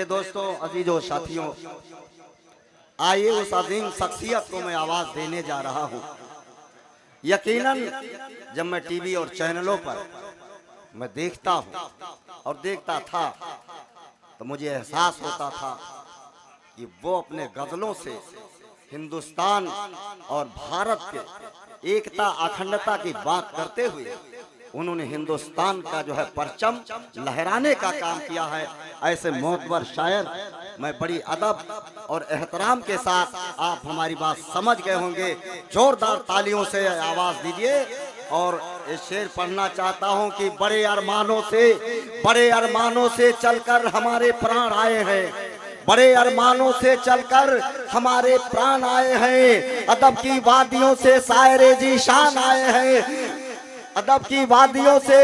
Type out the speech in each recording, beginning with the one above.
मेरे दोस्तों, अजीजों, साथियों, आइए उस अजीम शख्सियत को मैं आवाज देने जा रहा हूं। यकीनन जब मैं टीवी और चैनलों पर मैं देखता हूं और देखता था तो मुझे एहसास होता था कि वो अपने गजलों से हिंदुस्तान और भारत के एकता अखंडता की बात करते हुए उन्होंने हिंदुस्तान का जो है परचम लहराने का काम किया है। ऐसे मोतबर शायर मैं बड़ी अदब और एहतराम के साथ, आप हमारी बात समझ गए होंगे, जोरदार तालियों से आवाज दीजिए। और ये शेर पढ़ना चाहता हूं कि बड़े अरमानों से चलकर हमारे प्राण आए हैं, बड़े अरमानों से चलकर हमारे प्राण आए हैं, अदब की वादियों से शायरे जीशान आए हैं, अदब की वादियों से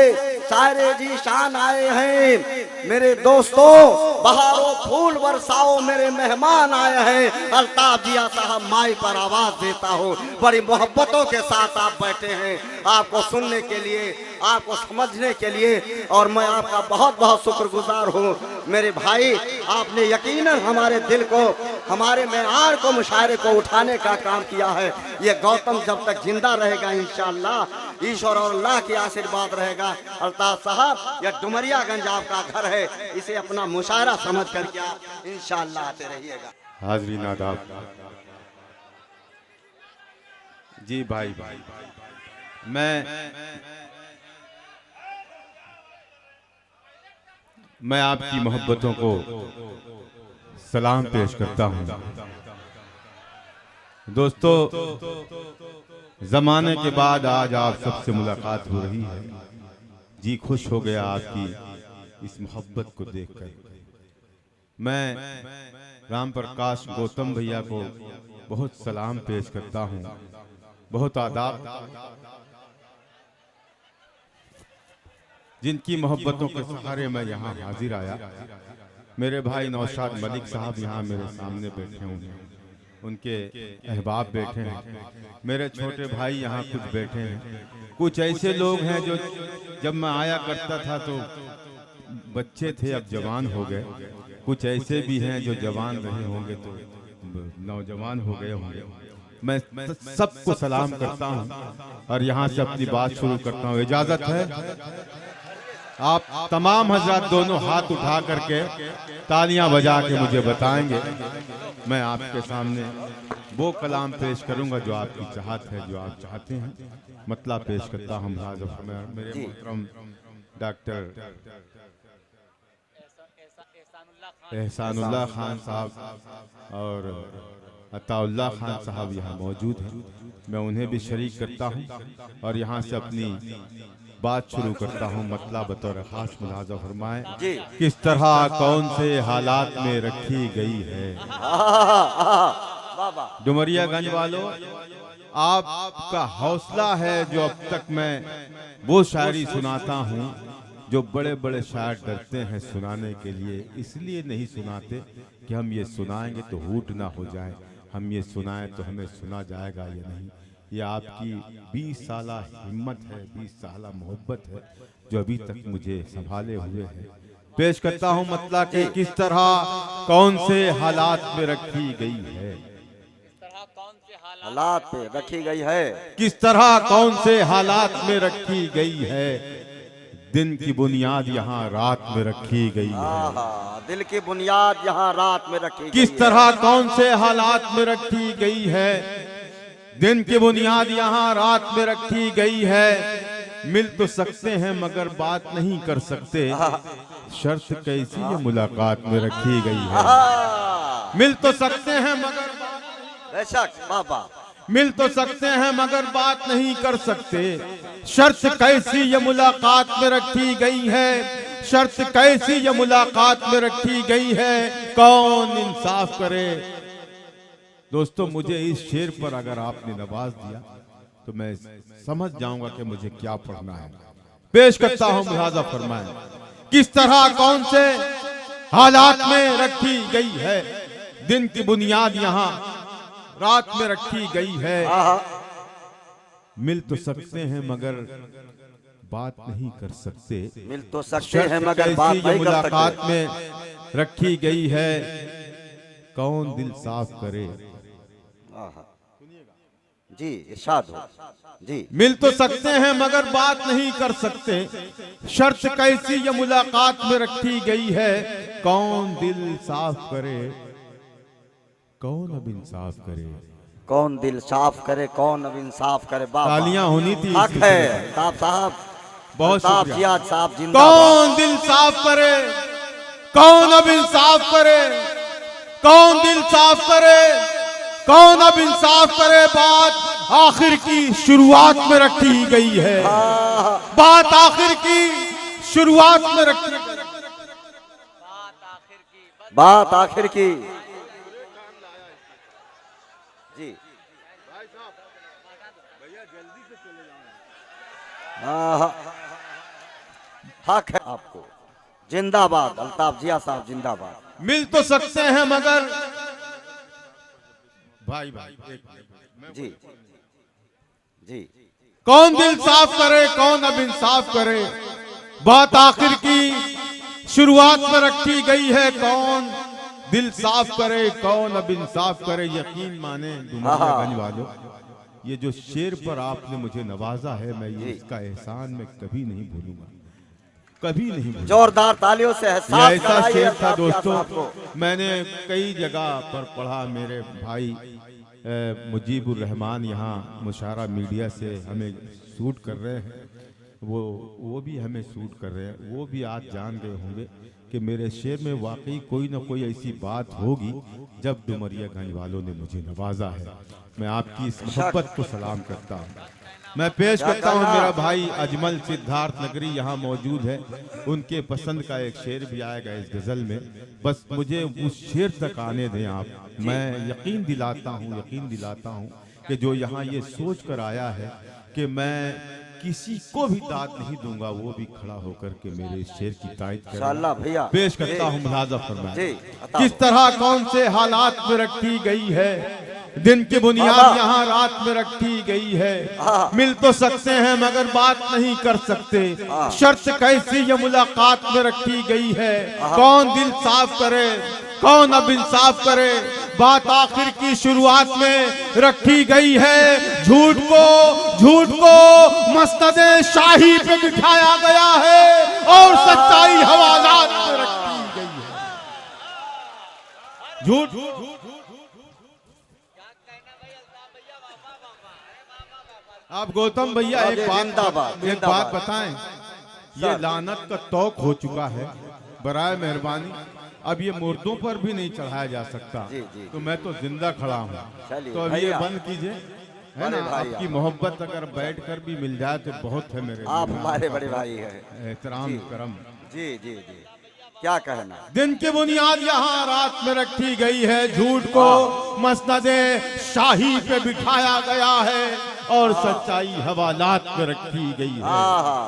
शायरे जीशान आए हैं। मेरे दोस्तों, बहारों फूल बरसाओ मेरे मेहमान आए हैं। अल्ताफ जिया साहब माई पर आवाज देता हूँ, बड़ी मोहब्बतों के साथ आप बैठे हैं, आपको सुनने के लिए, आपको समझने के लिए, और मैं आपका बहुत बहुत शुक्रगुजार हूँ। मेरे भाई, आपने यकीनन हमारे दिल को, हमारे मेआर को, मुशायरे को उठाने का काम किया है। ये गौतम जब तक जिंदा रहेगा इंशाअल्लाह, ईश्वर और अल्लाह की आशीर्वाद रहेगा। अल्ताफ साहब, यह डुमरियागंज आपका घर है, इसे अपना मुशायरा समझ करके आप इंशाअल्लाह आते रहिएगा। हाज़रीन आदाब जी। भाई मैं आपकी मोहब्बतों को सलाम पेश करता हूं। दोस्तों, जमाने के बाद आज आप सबसे मुलाकात हो रही है। जी खुश हो गया आपकी इस मोहब्बत को देखकर। मैं राम प्रकाश गौतम भैया को बहुत सलाम पेश करता हूं, बहुत आदाब। जिनकी मोहब्बतों के सहारे मैं यहाँ हाजिर आया। मेरे भाई नौशाद मलिक साहब यहाँ मेरे सामने बैठे हुए हैं, उनके अहबाब बैठे हैं, मेरे छोटे भाई यहाँ कुछ बैठे हैं, कुछ ऐसे लोग हैं जो जब मैं आया करता था तो बच्चे थे, अब जवान हो गए, कुछ ऐसे भी हैं जो जवान रहे होंगे तो नौजवान हो गए होंगे। मैं सबको सलाम करता हूँ और यहाँ से अपनी बात शुरू करता हूँ। इजाजत है? आप तमाम हजरात दोनों हाथ उठा करके तालियां बजा के मुझे बताएंगे, मैं आपके सामने वो कलाम पेश करूंगा जो आपकी चाहत है, जो आप चाहते हैं। मतलब पेश करता हूँ मेरे मोहतरम डॉक्टर एहसानुल्लाह खान साहब और अताउल्लाह खान साहब यहाँ मौजूद हैं। मैं उन्हें भी शरीक करता हूँ और यहाँ से अपनी बात शुरू करता हूँ। मतलब बतौर खास मुलाजा फरमाएं, किस तरह कौन से हालात में रखी गई है। डुमरियागंज वालों, आपका हौसला है जो अब तक मैं वो शायरी सुनाता हूँ जो बड़े बड़े शायर डरते हैं सुनाने के लिए, इसलिए नहीं सुनाते कि हम ये सुनाएंगे तो हूट ना हो जाए, हम ये सुनाएं तो हमें सुना जाएगा या नहीं। ये आपकी 20 साला हिम्मत है, 20 साला मोहब्बत है जो अभी तक मुझे संभाले हुए है। पेश करता हूँ मतलब कि किस तरह कौन से हालात में रखी गई है, हालात पे रखी गई है, किस तरह कौन से हालात में रखी गई है। दिन की बुनियाद यहाँ रात में रखी गई है, दिल की बुनियाद यहाँ रात में रखी गई है। किस तरह कौन से हालात में रखी गई है, दिन की बुनियाद यहाँ रात में रखी गई है। मिल तो सकते हैं मगर बात नहीं कर सकते, शर्त कैसी ये मुलाकात में रखी गई है। मिल तो सकते हैं मगर बेशक बाबा, मिल तो सकते हैं मगर बात नहीं कर सकते, शर्त कैसी ये मुलाकात में रखी गई है, शर्त कैसी ये मुलाकात में रखी गई है। कौन इंसाफ करे। दोस्तों, मुझे इस शेर पर अगर आपने नवाज दिया तो मैं समझ जाऊंगा कि मुझे क्या पढ़ना है। पेश करता हूं, मुलाजा फरमाएं, किस तरह कौन से हालात में रखी गई है, दिन की बुनियाद यहाँ रात में रखी गई है। मिल तो सकते हैं मगर बात नहीं कर सकते, मिल तो सकते हैं मगर बात नहीं कर सकते। मुलाकात में रखी गई है, कौन दिल साफ करे। आहा। जी इरशाद हो जी। मिल तो सकते हैं मगर बात नहीं कर सकते, शर्त कैसी ये मुलाकात में रखी गई है, कौन दिल साफ करे, कौन अब इंसाफ करे। कौन दिल साफ करे, कौन अब इंसाफ करे। तालियां होनी थी। हक है अल्ताफ साहब, बहुत अल्ताफ शुक्रिया। जियाद साहब जिंदाबाद। कौन दिल साफ करे, कौन अब इंसाफ करे, कौन दिल साफ करे, कौन अब इंसाफ करे। बात आखिर की शुरुआत में रखी गई है, बात आखिर की शुरुआत में रखी, बात आखिर की। जी हक है आपको। जिंदाबाद अल्ताफ जिया साहब जिंदाबाद। मिल तो सकते हैं मगर भाई जी जी। कौन दिल साफ करे, कौन अब इंसाफ करे। बात आखिर की शुरुआत में रखी गई है, कौन दिल साफ करे, कौन अब इंसाफ करे। यकीन माने डुमरियागंज वालों, ये जो शेर पर आपने मुझे नवाजा है, मैं ये इसका एहसान मैं कभी नहीं भूलूंगा, कभी नहीं भूलूंगा। जोरदार तालियों से ये ऐसा शेर था दोस्तों, मैंने कई जगह पर पढ़ा। मेरे भाई मुजीबुर रहमान यहाँ मुशारा मीडिया से हमें शूट कर रहे हैं, वो भी हमें शूट कर रहे हैं। वो भी आज जान गए होंगे कि मेरे शेर में वाकई कोई ना कोई ऐसी बात होगी जब डुमरियागंज वालों ने मुझे नवाजा है। मैं आपकी इस मोहब्बत को सलाम करता हूँ। मैं पेश करता हूँ मेरा भाई अजमल सिद्धार्थ नगरी यहाँ मौजूद है, उनके पसंद का एक शेर भी आएगा इस गजल में। बस मुझे उस शेर तक आने दें आप। मैं यकीन दिलाता हूँ कि जो यहाँ ये सोच कर आया है कि मैं किसी को भी दाद नहीं दूंगा, वो भी खड़ा होकर के मेरे इस शेर की तायद करेगा। भैया पेश करता हूँ मुलाजा फरमाए। किस तरह कौन से हालात में रखी गई है, दिन की बुनियाद यहाँ रात में रखी गई है। मिल तो सकते हैं मगर बात नहीं कर सकते, शर्त कैसी ये मुलाकात में रखी गई है, कौन दिल साफ करे, कौन अब इंसाफ करे। बात आखिर की शुरुआत में रखी गई है, झूठ को मस्तदे शाही पे बिठाया गया है और सच्चाई हवालात में रखी गई है। झूठ आप गौतम भैया एक बात बताएं, ये लानत का तौक हो चुका है, बराए मेहरबानी अब ये मुर्दों पर भी नहीं चढ़ाया जा सकता। तो मैं तो जिंदा खड़ा हूँ, तो अब ये बंद कीजिए, है ना। आपकी मोहब्बत अगर बैठकर भी मिल जाए तो बहुत है मेरे। आप हमारे बड़े भाई हैं, एहतराम करम। जी जी जी, क्या कहना। दिन की बुनियाद यहाँ रात में रखी गई है, झूठ को मसनदे शाही पे बिठाया गया है और सच्चाई हवालात में रखी गई है,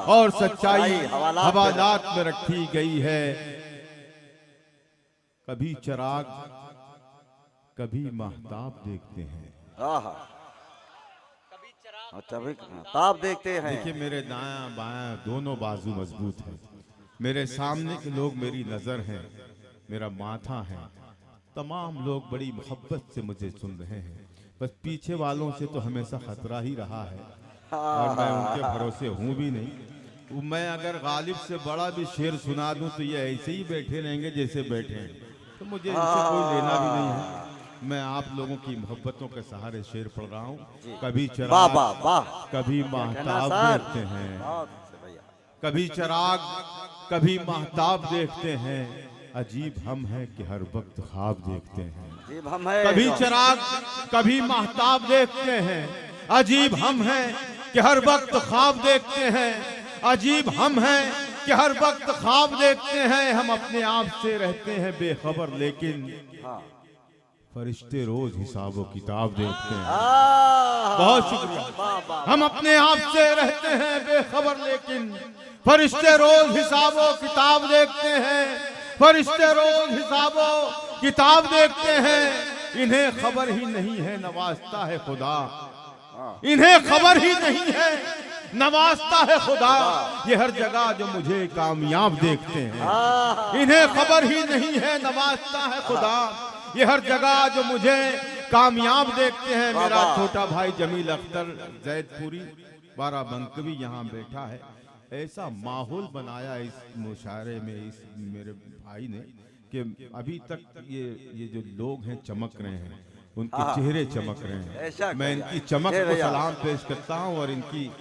और सच्चाई हवालात में रखी गई है। कभी चिराग कभी महताब देखते हैं, कभी ताब देखते हैं। देखिए मेरे दायां बायां दोनों बाजू मजबूत हैं, मेरे सामने के लोग मेरी नजर हैं, मेरा माथा है, तमाम लोग बड़ी मोहब्बत से मुझे सुन रहे हैं। बस पीछे वालों से तो हमेशा खतरा ही रहा है और मैं उनके भरोसे हूँ भी नहीं। मैं अगर गालिब से बड़ा भी शेर सुना दूं तो ये ऐसे ही बैठे रहेंगे जैसे बैठे हैं, तो मुझे इनसे कोई लेना भी नहीं है। मैं आप लोगों की मोहब्बतों के सहारे शेर पढ़ रहा हूँ। कभी चिराग कभी महताब देखते हैं, कभी चिराग कभी महताब देखते हैं, अजीब हम हैं कि हर वक्त ख्वाब देखते हैं। कभी चिराग कभी महताब देखते हैं, अजीब हम हैं कि हर वक्त ख्वाब देखते हैं, अजीब हम हैं कि हर वक्त ख्वाब देखते हैं। हम अपने आप से रहते हैं बेखबर, लेकिन फरिश्ते रोज हिसाबो किताब देखते हैं। बहुत शुक्रिया। हम अपने आप से रहते हैं बेखबर, लेकिन फरिश्ते रोज हिसाबो किताब देखते हैं, फरिश्ते रोज हिसाबो किताब देखते हैं। इन्हें खबर ही नहीं है नवाजता है खुदा, इन्हें खबर ही नहीं है नवाजता है खुदा। ये हर जगह जो मुझे कामयाब देखते हैं, इन्हें खबर ही नहीं है नवाजता है खुदा। ये हर जगह जो मुझे कामयाब देखते हैं। मेरा छोटा भाई जमील अख्तर जैदपुरी बाराबंकी यहाँ बैठा है। ऐसा माहौल बनाया इस मुशायरे में इस मेरे भाई ने कि अभी तक ये जो लोग हैं चमक रहे हैं, उनके चेहरे चमक रहे हैं। मैं इनकी चमक को सलाम पेश करता हूँ और इनकी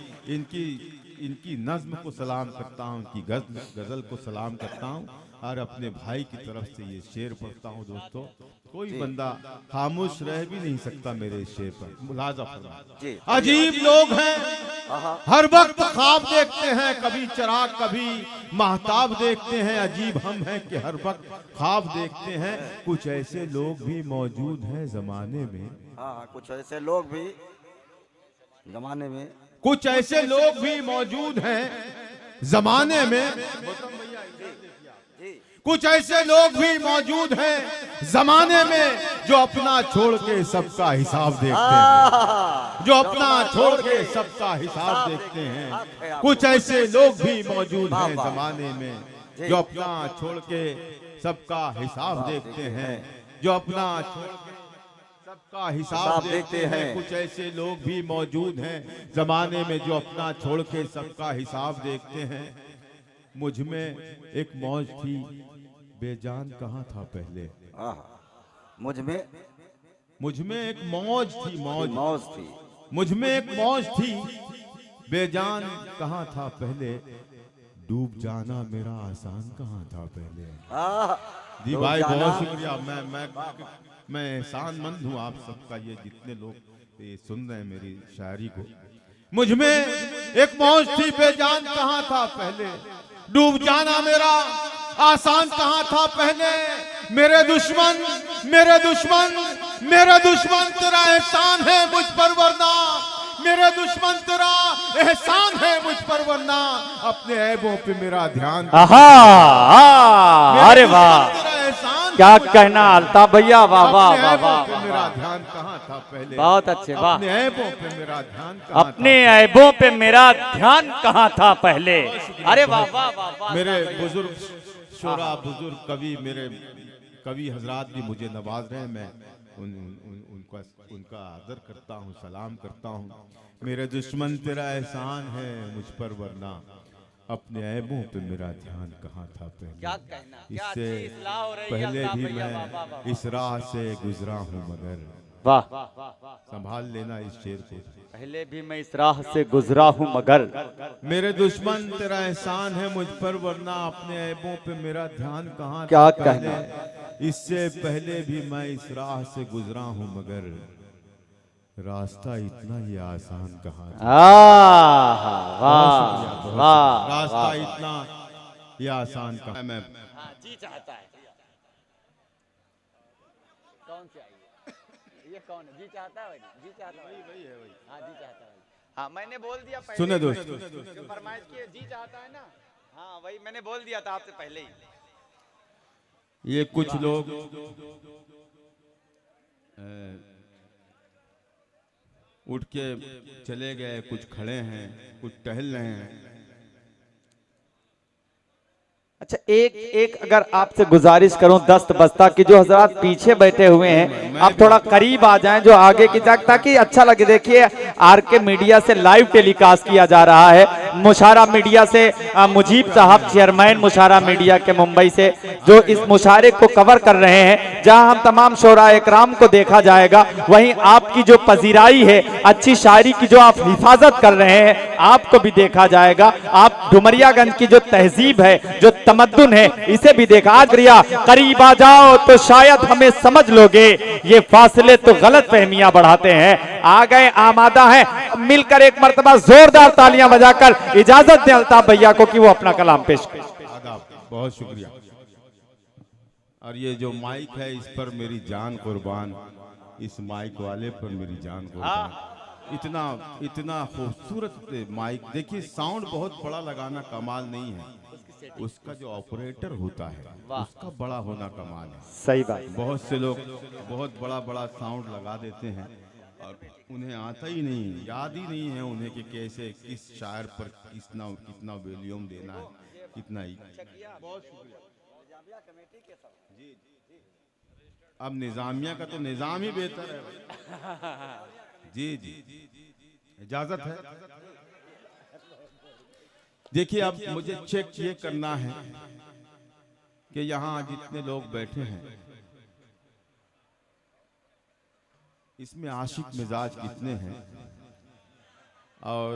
नज्म को सलाम करता हूँ, इनकी गजल को सलाम करता हूँ और अपने भाई की तरफ से ये शेर पढ़ता हूँ। दोस्तों, कोई बंदा खामोश रह भी नहीं सकता मेरे इस शेर पर। मुलाजा फरमाइए। अजीब लोग हैं, हर वक्त ख्वाब देखते हैं, कभी चिराग कभी महताब देखते हैं। अजीब हम हैं कि हर वक्त ख्वाब देखते हैं। कुछ ऐसे लोग भी मौजूद हैं जमाने में। कुछ ऐसे लोग भी जमाने में, कुछ ऐसे लोग भी मौजूद हैं जमाने में। कुछ ऐसे लोग भी मौजूद हैं जमाने में जो अपना छोड़ के सबका हिसाब देखते हैं, जो अपना छोड़ के सबका हिसाब देखते हैं। कुछ ऐसे लोग भी मौजूद हैं जमाने में जो अपना छोड़ के सबका हिसाब देखते हैं, जो अपना छोड़ के सबका हिसाब देखते हैं। कुछ ऐसे लोग भी मौजूद हैं जमाने में जो अपना छोड़ के सबका हिसाब देखते हैं। मुझ में एक मौज थी बेजान कहाँ था पहले। मुझ में एक मौज थी, मौज थी। मुझ में एक मौज थी बेजान कहाँ था पहले। डूब जाना मेरा आसान कहाँ था पहले। जी भाई बहुत शुक्रिया। मैं एहसानमंद हूँ आप सबका, ये जितने लोग ये सुन रहे हैं मेरी शायरी को। मुझ में एक मौज थी बेजान कहाँ था पहले। डूब जाना मेरा आसान कहाँ था पहले। मेरे दुश्मन तेरा एहसान है मुझ पर, वरना मेरे दुश्मन तेरा एहसान है मुझ पर, वरना अपने ऐबों पे मेरा ध्यान। अरे वाह, क्या कहना अल्ताफ भैया, वाह वाह वाह वाह। मेरा ध्यान कहाँ था पहले। बहुत अच्छे, वाह। अपने ऐबों पे मेरा ध्यान, अपने ऐबों पे मेरा ध्यान कहाँ था पहले। अरे वाह वाह वाह। मेरे बुजुर्ग शोरा, बुजुर्ग कवि, मेरे कवि हजरात भी मुझे नवाज रहे हैं। मैं उनका आदर करता हूँ, सलाम करता हूँ। मेरे दुश्मन तेरा एहसान है मुझ पर, वरना अपने ऐबों पे मेरा ध्यान कहाँ था पहले। क्या कहना, इससे पहले भी मैं इस राह से गुजरा हूँ मगर। वाह, संभाल लेना इस शेर को। पहले भी मैं इस राह से गुजरा हूँ मगर। मेरे दुश्मन तेरा एहसान है मुझ पर, वरना अपने ऐबों पे मेरा ध्यान कहाँ। क्या कहना, इससे पहले भी मैं इस राह से गुजरा हूँ मगर रास्ता इतना ही आसान कहाँ था। रास्ता इतना ही आसान कहाँ। मैं जी चाहता है। कौन से आई ये कौन है? जी चाहता है, जी चाहता है, वही है, वही। हाँ जी चाहता है। हाँ मैंने बोल दिया पहले। सुने दोस्त, जो फरमाइश की जी चाहता है ना, हाँ वही मैंने बोल दिया था आपसे पहले ही। ये कुछ लोग उठ के चले गए, कुछ खड़े हैं, कुछ टहल रहे हैं। अच्छा, एक अगर आपसे गुजारिश करूं दस्त बस्ता की, जो हजरात पीछे बैठे हुए हैं आप थोड़ा करीब आ जाएं, जो आगे की ताकि अच्छा लगे। देखिए आरके मीडिया से लाइव टेलीकास्ट किया जा रहा है। मुशारा मीडिया से मुजीब साहब, चेयरमैन मुशारा मीडिया के मुंबई से, जो इस मुशारे को कवर कर रहे हैं, जहां हम तमाम शोरा इकराम को देखा जाएगा। वहीं आपकी जो पजीराई है, अच्छी शायरी की जो आप हिफाजत कर रहे हैं, आपको भी देखा जाएगा। आप डुमरियागंज की जो तहजीब है, जो तमद्दुन है, इसे भी देखा। आज रिया करीब आ जाओ तो शायद हमें समझ लोगे, ये फासले तो गलत फहमियां बढ़ाते हैं। आ गए, आमादा है, मिलकर एक मर्तबा जोरदार तालियां बजाकर इजाजत दें अल्ताफ भैया को कि वो अपना कलाम पेश करें। बहुत शुक्रिया। और ये जो माइक है इस पर मेरी जान कुर्बान, इस माइक वाले पर मेरी जान कुर्बान। इतना खूबसूरत माइक। देखिए साउंड बहुत बड़ा लगाना कमाल नहीं है, उसका जो ऑपरेटर होता है उसका बड़ा होना कमाल है। सही बात। बहुत से लोग बहुत बड़ा साउंड लगा देते हैं, और उन्हें आता ही नहीं, याद ही नहीं है उन्हें कि कैसे किस शायर पर कितना कितना वॉल्यूम देना है, कितना ही। बहुत शुक्रिया। जी अब निजामिया का तो निजाम ही बेहतर है। जी जी इजाजत है। देखिए अब मुझे चेक ये करना है कि यहाँ जितने लोग बैठे हैं इसमें आशिक मिजाज कितने हैं और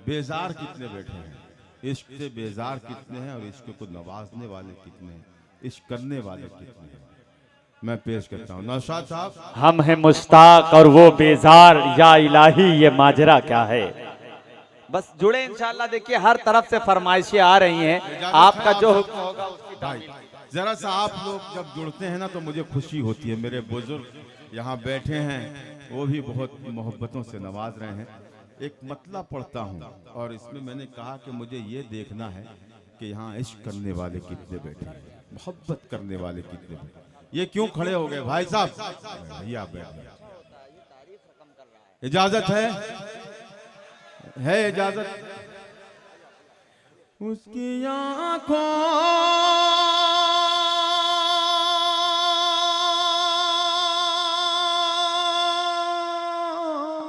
बेजार कितने बैठे हैं, इश्क से बेजार कितने हैं और इश्क को नवाजने वाले कितने हैं, इश्क करने वाले कितने हैं। मैं पेश करता हूँ नौशाद साहब। हम हैं मुश्ताक और वो बेजार, या इलाही ये माजरा क्या है। बस जुड़े इंशाल्लाह। देखिए हर तरफ से फरमाइशें आ रही हैं, आपका जो हुक्म होगा उसकी भाई जरा सा आप लोग जब जुड़ते हैं ना तो मुझे खुशी होती है। मेरे बुजुर्ग यहाँ बैठे हैं, वो भी बहुत मोहब्बतों से नवाज रहे हैं। एक मतला पढ़ता हूँ और इसमें मैंने कहा कि मुझे ये देखना है कि यहाँ इश्क करने वाले कितने बैठे हैं, मोहब्बत करने वाले कितने बैठे। ये क्यों खड़े हो गए भाई साहब? भैया बैठ, इजाजत है इजाजत। उसकी आंखों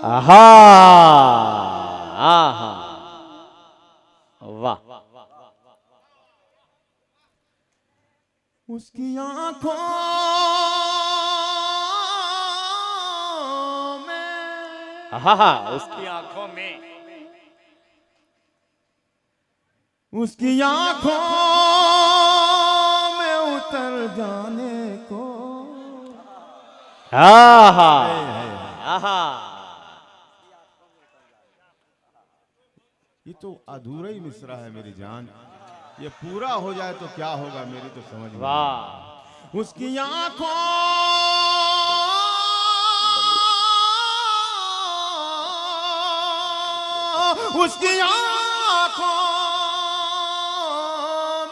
आहा आहा वाह, उसकी आंखों में, आहा उसकी आंखों में, उसकी आंखों में उतर जाने को, आहा आहा। ये तो अधूरा ही मिसरा है मेरी जान, ये पूरा हो जाए तो क्या होगा मेरी तो समझ में। वाह उसकी आंखों उसकी आंखों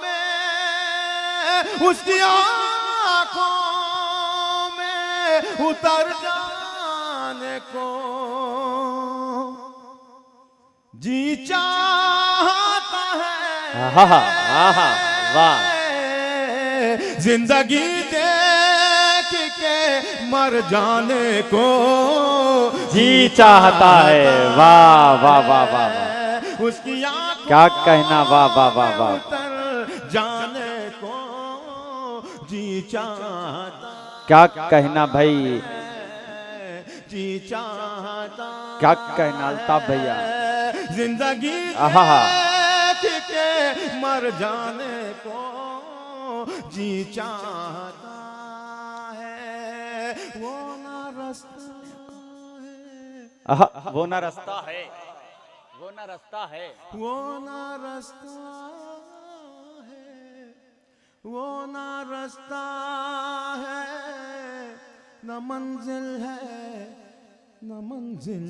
में, उसकी आंखों में उतर जाने को जी चाहता है। आहा आहा वाह, जिंदगी देख के मर जाने को जी चाहता है। वाह वाह वाह वाह वाह, उसकी आंखों क्या कहना। वाह वाह वाह वाह, उतर जाने को जी चाहता, क्या कहना भाई, जी चाहता, क्या कहना अल्ताफ भैया। जिंदगी आहा देख के मर जाने को जी चाहता है। वो ना रास्ता है, आहा वो ना रास्ता है, वो ना रास्ता है, वो ना रास्ता है, वो ना रास्ता है, न मंजिल है न मंजिल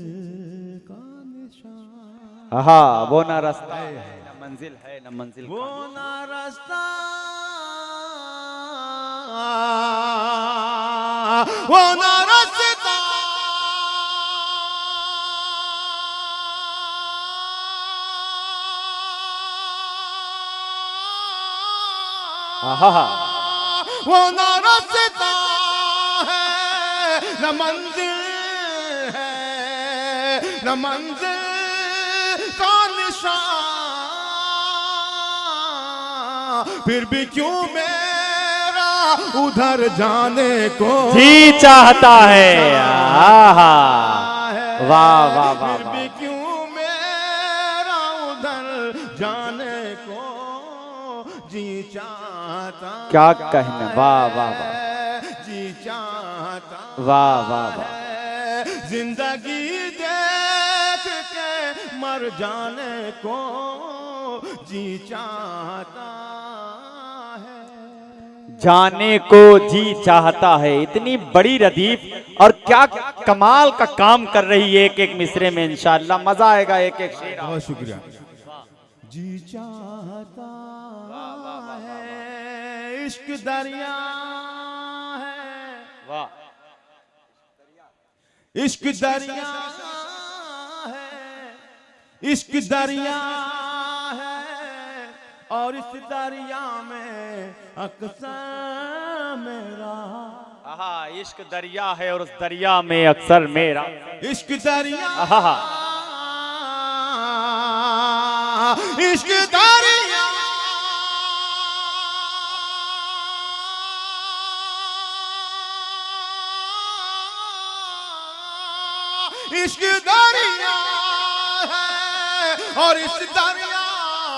का निशान। आहा वो ना रास्ता है, न मंजिल है न मंजिल वो का। ना रास्ता, वो ना रास्ता, आहा वो ना रास्ता है न मंजिल है न मंजिल का निशान। फिर भी क्यों मेरा उधर जाने को जी चाहता है। आहा वाह वाह वाह फिर भी वाह, क्यों मेरा उधर जाने को जी चाहता, क्या कहना। वाह वाह वाह, जी चाहता, वाह वाह वाह, जिंदगी देख के मर जाने को जी चाहता है। जाने को जी चाहता है। इतनी बड़ी रदीफ और क्या कमाल का काम कर रही है एक एक मिसरे में। इंशाअल्लाह मजा आएगा एक एक शेर। बहुत शुक्रिया। जी चाहता है, इश्क दरिया है, वाह इश्क दरिया है, इश्क दरिया है, और इस दरिया में अक्सर मेरा, आहा, इश्क दरिया है और उस दरिया में अक्सर मेरा, इश्क दरिया, आहा, इश्क दरिया, इश्क दरिया है, और इस दरिया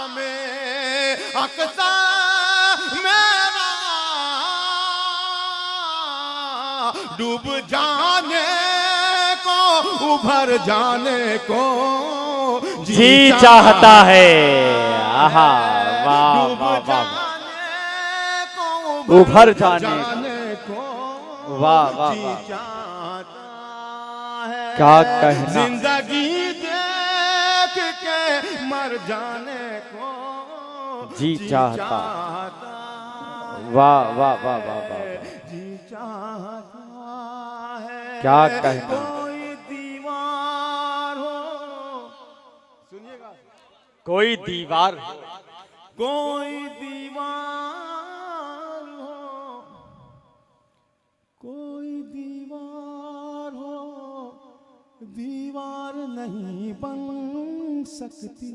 में अक्सर मेरा डूब जाने को, उभर जाने को जी चाहता है। आहा, वाह डूब वाह वाह, जाने को, उभर जाने को वाह वाह जी वाह, चाहता है। क्या कहना, जिंदगी देख के मर जाने को जी चाहता, वाह वाह वाह वाह वाह, जी चाहता है। क्या कहना, कोई दीवार हो, सुनिएगा, कोई दीवार, कोई दीवार हो, कोई दीवार हो, दीवार नहीं बन सकती।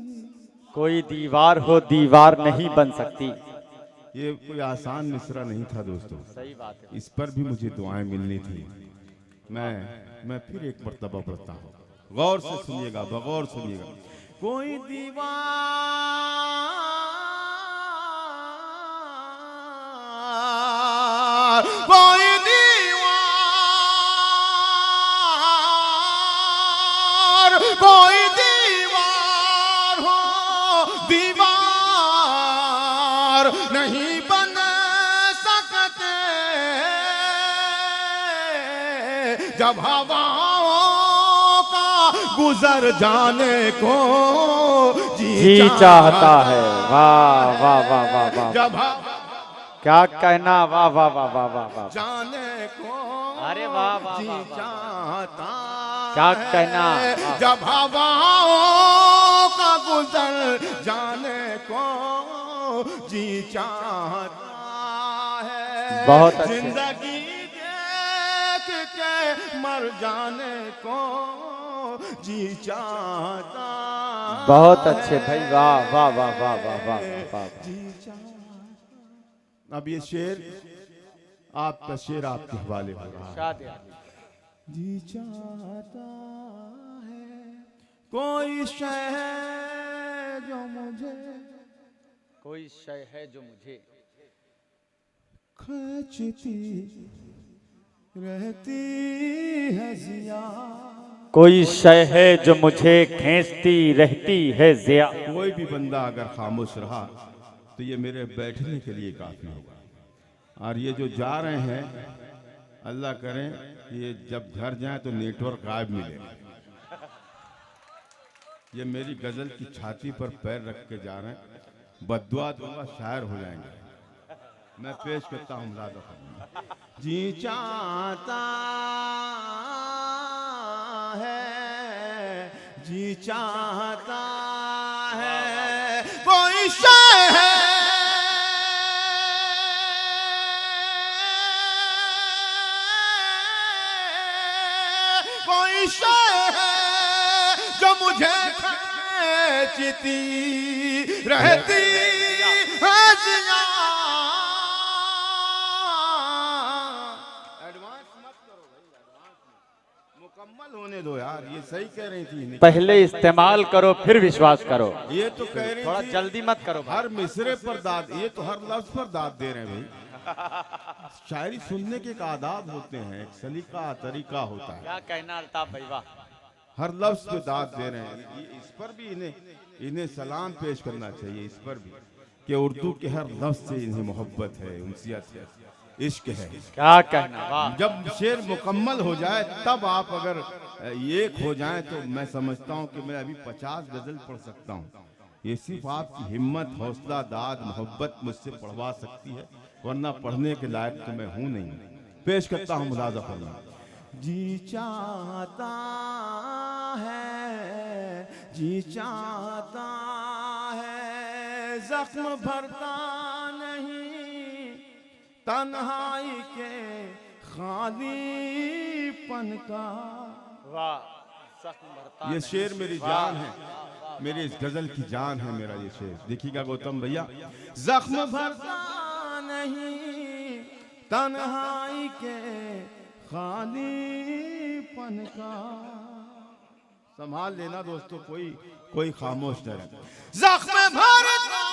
कोई दीवार हो, दीवार नहीं बन सकती। ये कोई आसान मिसरा नहीं था दोस्तों, सही बात है। इस पर भी मुझे दुआएं मिलनी थी। मैं फिर एक मर्तबा पढ़ता हूँ, गौर से सुनिएगा, बगौर सुनिएगा। कोई दीवार, कोई दीवार, कोई दीवार हो, दीवार नहीं बन सकते जब हवाओं का गुजर जाने को जी चाहता है। वाह वाह वाह वाह वाह, जब क्या कहना, वाह वाह वाह वाह वाह वाह, जाने को, अरे वाह वाह जी वाह वाह, चाहता क्या है। कहना, जब हवाओं का गुजर जाने को जी चाहता है। बहुत अच्छे। जिंदगी देख के मर जाने को जी चाहता, बहुत अच्छे भाई, वाह वाह वाह वाह वाह वाह वाह। जी चाहता। अब ये शेर, आपका शेर आपके हवाले हो रहा है। जी चाहता है कोई शय जो मुझे, कोई शय है जो मुझे खींचती रहती है जिया, कोई शय है जो मुझे खींचती रहती है जिया। कोई भी बंदा अगर खामोश रहा तो ये मेरे बैठने के लिए काफी होगा। और ये जो जा रहे हैं, अल्लाह करें कि ये जब घर जाएं तो नेटवर्क गायब मिले। ये मेरी गजल की छाती पर पैर रख के जा रहे हैं, बद्दुआ दूंगा शायर हो जाएंगे। मैं पेश करता हूँ मुलादा फरमाइए। जी चाहता है, जी चाहता है कोई शय है, कोई शय है जो मुझे खींचती रहती है जिया। एडवांस मत करो भाई, एडवांस मत, मुकम्मल होने दो यार। ये सही कह रही थी, पहले इस्तेमाल करो फिर विश्वास करो। ये तो कह रही थोड़ा थी जल्दी मत करो भाई। हर मिसरे पर दाद, ये तो हर लफ्ज पर दाद दे रहे हैं भाई। शायरी सुनने के एक आदाब होते हैं, एक सलीका तरीका होता है। क्या कहना अल्ताफ भाई, वाह। हर लफ्ज पे दाद दे रहे हैं। इस पर भी इन्हें सलाम पेश करना चाहिए, इस पर भी कि उर्दू के हर लफ्ज से इन्हें मोहब्बत है, उनसियत है, इश्क है। क्या कहना, वाह। जब शेर मुकम्मल हो जाए तब आप अगर एक हो जाएं तो मैं समझता हूं कि मैं अभी 50 गजल पढ़ सकता हूं। ये सिर्फ आपकी हिम्मत, हौसला, दाद, मोहब्बत मुझसे पढ़वा सकती है, वरना पढ़ने के लायक तो मैं हूं नहीं। पेश करता हूं मुलाजा फरमाइए। जी चाहता है, जी चाहता है, जख्म भरता नहीं तन्हाई के खालीपन का। ये शेर मेरी जान है, मेरी इस गजल की जान है मेरा ये शेर। देखिएगा गौतम भैया, जख्म भरता नहीं तन्हाई के खालीपन का। संभाल लेना दोस्तों, कोई खामोश न रहे। जख्म भरता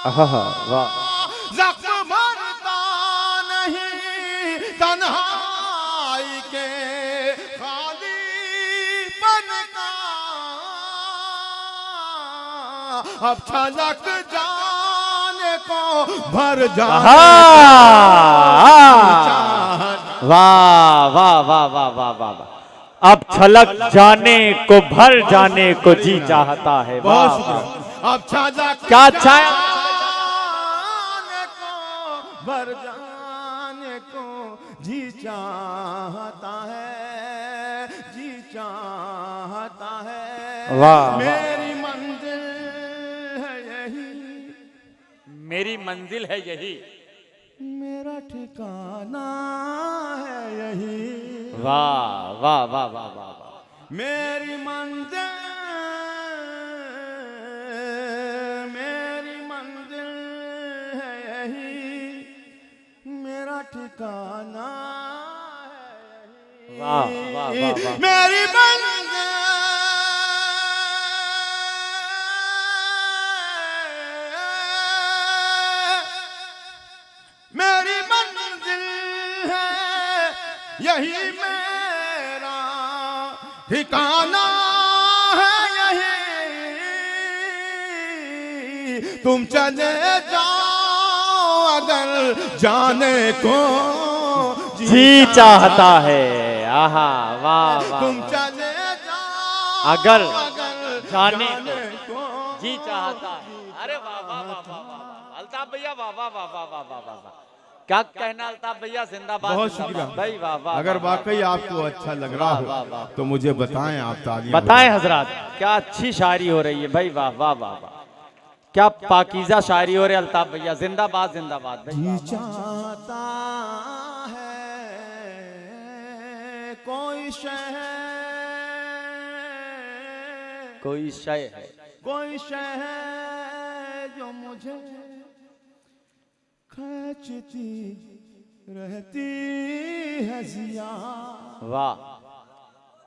वाह, जख्म भरता नहीं तन्हाई के खालीपन का। अब छलक जाने को भर जाने वाह वाह वाह वाह वाह वाह। अब छलक जाने को भर जाने को जी चाहता है। वाह वाह। अब छलक क्या छाया भर जाने को जी चाहता है, जी चाहता है। वाह। मेरी मंजिल है यही, मेरी मंजिल है यही, मेरा ठिकाना है यही। वाह वाह वाह वाह वाह वाह। मेरी मंजिल, मेरी मंजिल है यही, मेरा ठिकाना है। वाह वाह वाह वाह। मेरी मंजिल, मेरी मंजिल है यही, मेरा ठिकाना है यही। तुम चले जाओ अगर जाने को जी चाहता है। आहा वाह वाह। तुम चले जाओ अगर जाने को जी चाहता है। अरे वाह वाह वाह वाह वाह। अल्ताफ भैया वाह वाह वाह वाह वाह वाह वाह। क्या कहना अल्ताफ भैया, जिंदाबाद। बहुत शुक्रिया भाई वाह वाह। अगर वाकई आपको अच्छा लग रहा हो तो मुझे बताएं, आप तालियां बताएं हजरात, क्या अच्छी शायरी हो रही है भाई। वाह वाह वाह वाह। क्या पाकीज़ा शायरी हो रही है अल्ताफ भैया। जिंदाबाद जिंदाबाद भाई। जी चाहता है कोई शहर, कोई शय है, कोई शहर जो मुझे खींचती रहती है जिया। वाह।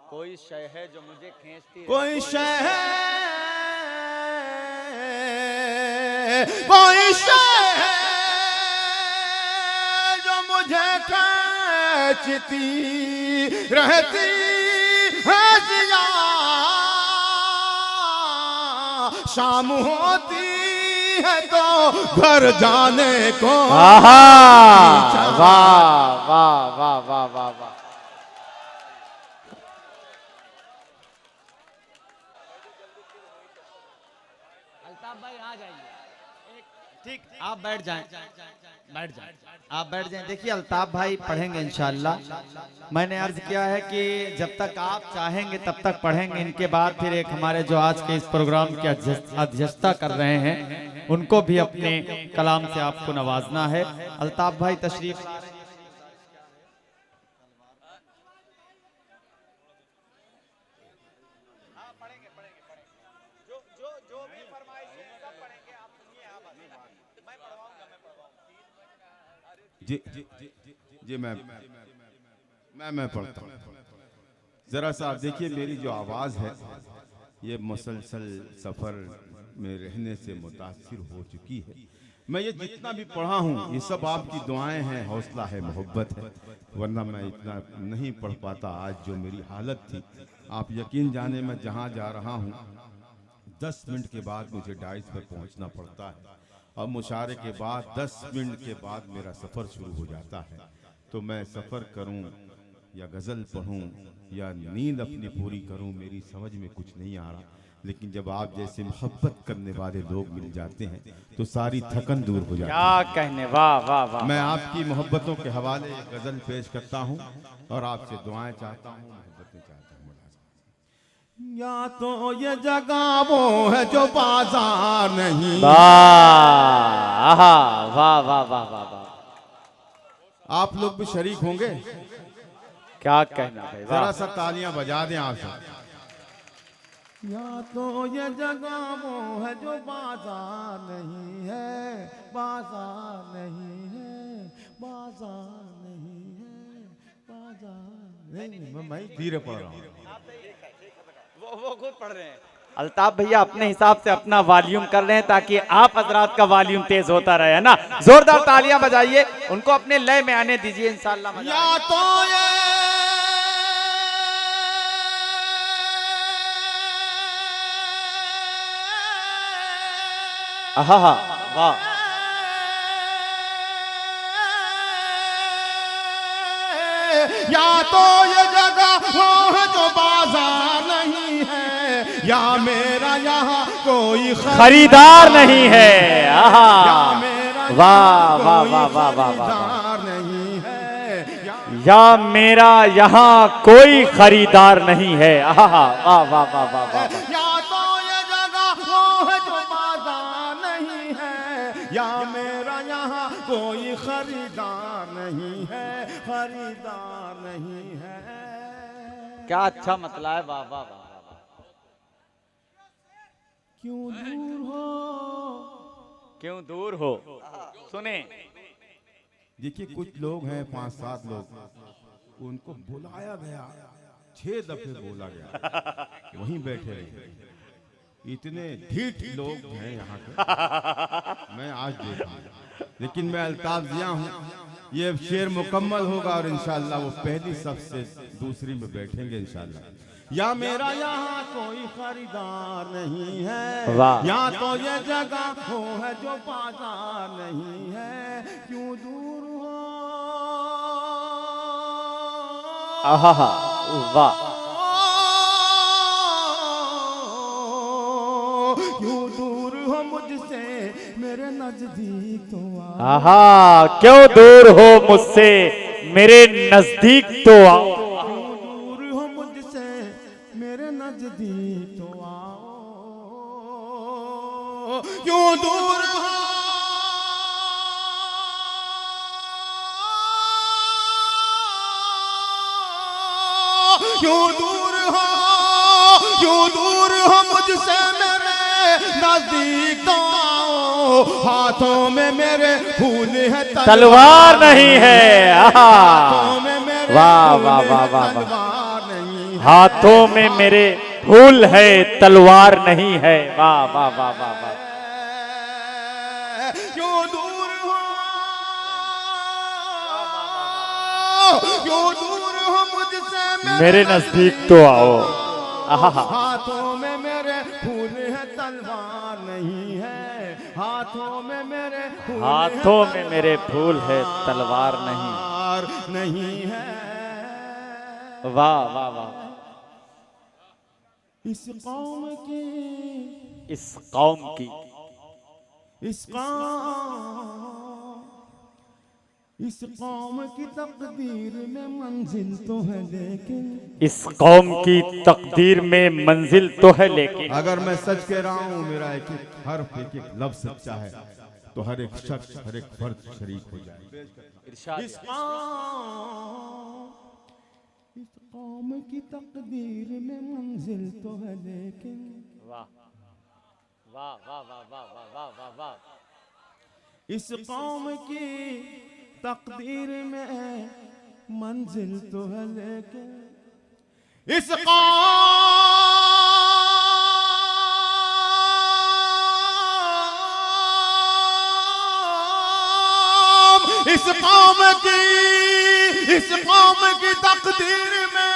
कोई शय है जो मुझे खींचती, कोई शहर, कोई शहर जो मुझे खींचती रहती है जिया। शाम होती है तो घर जाने को। आहा वाह वाह वाह वाह वाह वाह। अल्ताफ भाई आ जाइए। ठीक, आप बैठ जाएं, बैठ जाएं, आप बैठ जाएं। देखिए अल्ताफ भाई पढ़ेंगे इंशाल्लाह। मैंने अर्ज किया है कि जब तक आप चाहेंगे तब तक पढ़ेंगे। इनके बाद फिर एक हमारे जो आज के इस प्रोग्राम की अध्यक्षता कर रहे हैं, उनको भी अपने कलाम से आपको नवाजना है। अल्ताफ भाई तशरीफ। जी जी जी मैं पढ़ता हूँ। जरा सा आप देखिए, मेरी जो आवाज़ है ये मुसलसल सफ़र में रहने से मुतासिर हो चुकी है। मैं ये जितना भी पढ़ा हूँ ये सब आपकी दुआएं हैं, हौसला है, मोहब्बत है, वरना मैं इतना नहीं पढ़ पाता। आज जो मेरी हालत थी, आप यकीन जाने मैं जहाँ जा रहा हूँ 10 मिनट के बाद मुझे डाइस पर पहुँचना पड़ता है और मुशारे के बाद 10 मिनट के बाद मेरा सफ़र शुरू हो जाता है। तो मैं सफ़र करूं या गज़ल पढ़ूं या नींद अपनी पूरी करूं, मेरी समझ में कुछ नहीं आ रहा। लेकिन जब आप जैसे मोहब्बत करने वाले लोग मिल जाते हैं तो सारी थकन दूर हो जाती है। क्या कहने, वाह वाह वाह। मैं आपकी मोहब्बतों के हवाले एक गज़ल पेश करता हूं और आपसे दुआएं चाहता हूं, मोहब्बतें चाहता हूं। या तो ये जगह वो है जो बाजार नहीं। वाह वाह वाह वाह वाह वाह। आप लोग भी शरीक होंगे, क्या कहना भाई, जरा वाह। सा तालियां बजा दें आप सब। या तो ये जगह वो है जो बाजार नहीं है, बाजार नहीं है, बाजार नहीं है, बाजार नहीं। मैं धीरे पढ़ रहा हूँ। वो खुद पढ़ रहे हैं। अल्ताफ भैया अपने हिसाब से अपना वॉल्यूम कर रहे हैं ताकि आप हजरात का वॉल्यूम तेज होता रहे, है ना। जोरदार तालियां बजाइए, उनको अपने लय में आने दीजिए, इंशाल्लाह मजा या तो ये आहा हा, वाह। या तो ये जगह वो है जो बाजार नहीं है, या मेरा यहाँ कोई खरीदार नहीं है। आहा, या मेरा वाह वाह वाह वाह वाह वाह। खरीदार नहीं है, या मेरा यहाँ कोई खरीदार नहीं है। आहा, वाह वाह वाह वाह वाह। या तो ये जगह वो है जो बाजार नहीं है, या मेरा यहाँ कोई खरीदार नहीं है, खरीदार नहीं है। क्या अच्छा मतला है, वाह वाह वाह वाह। क्यों दूर हो, क्यों दूर हो, सुने। देखिए कुछ लोग हैं, 5-7 लोग, उनको बुलाया गया, 6 दफे बोला गया, वहीं बैठे रहे। इतने ढीठ लोग हैं यहाँ के, मैं आज देखा। लेकिन मैं अल्ताफ जिया हूँ, ये शेर मुकम्मल होगा और इंशाल्लाह वो पहली सफ से दूसरी में बैठेंगे इंशाल्लाह। या मेरा यहाँ कोई खरीदार नहीं है, वाह। या तो ये जगह वो है जो बाजार नहीं है, क्यों दूर हो। आहा हा, वाह। क्यों दूर हो मुझसे, मेरे नजदीक तो आओ। आहा, क्यों दूर हो मुझसे, मेरे नजदीक तो आओ। क्यों दूर हो मुझसे, मेरे नजदीक तो आओ। क्यों दूर हो, क्यों दूर हो, क्यों दूर हो मुझसे, मेरे नजदीक तो आओ। हाथों में मेरे फूल है, तलवार नहीं है। आहा, हाथों में मेरे वाह फूल वाह है, वाह वाह वाह। तलवार नहीं है। हाथों में मेरे फूल है, तलवार नहीं है। वाह वाह वाह वाह वाह। क्यों दूर हो, क्यों दूर हो मुझसे, मेरे नजदीक तो आओ। आहा, हाथों में मेरे फूल है, तलवार नहीं है। हाथों में मेरे फूल हाथों में मेरे फूल है, तलवार नहीं। नहीं है। वाह वाह वाह। इस कौम की, इस कौम की, इस कौम की तकदीर में मंजिल तो है, लेकिन इस कौम की तकदीर में मंजिल तो है, लेकिन अगर मैं सच कह रहा हूँ, मेरा एक एक हर्फ, एक एक लफ्ज सच्चा है, तो हर एक शख्स, हर एक फर्द शरीक हो जाए। इस कौम की तकदीर में मंजिल तो है, लेकिन वाह वाह वाह वाह वाह वाह वाह वाह। इस कौम की तकदीर में मंजिल तो है, लेकिन इस कौम की तकदीर में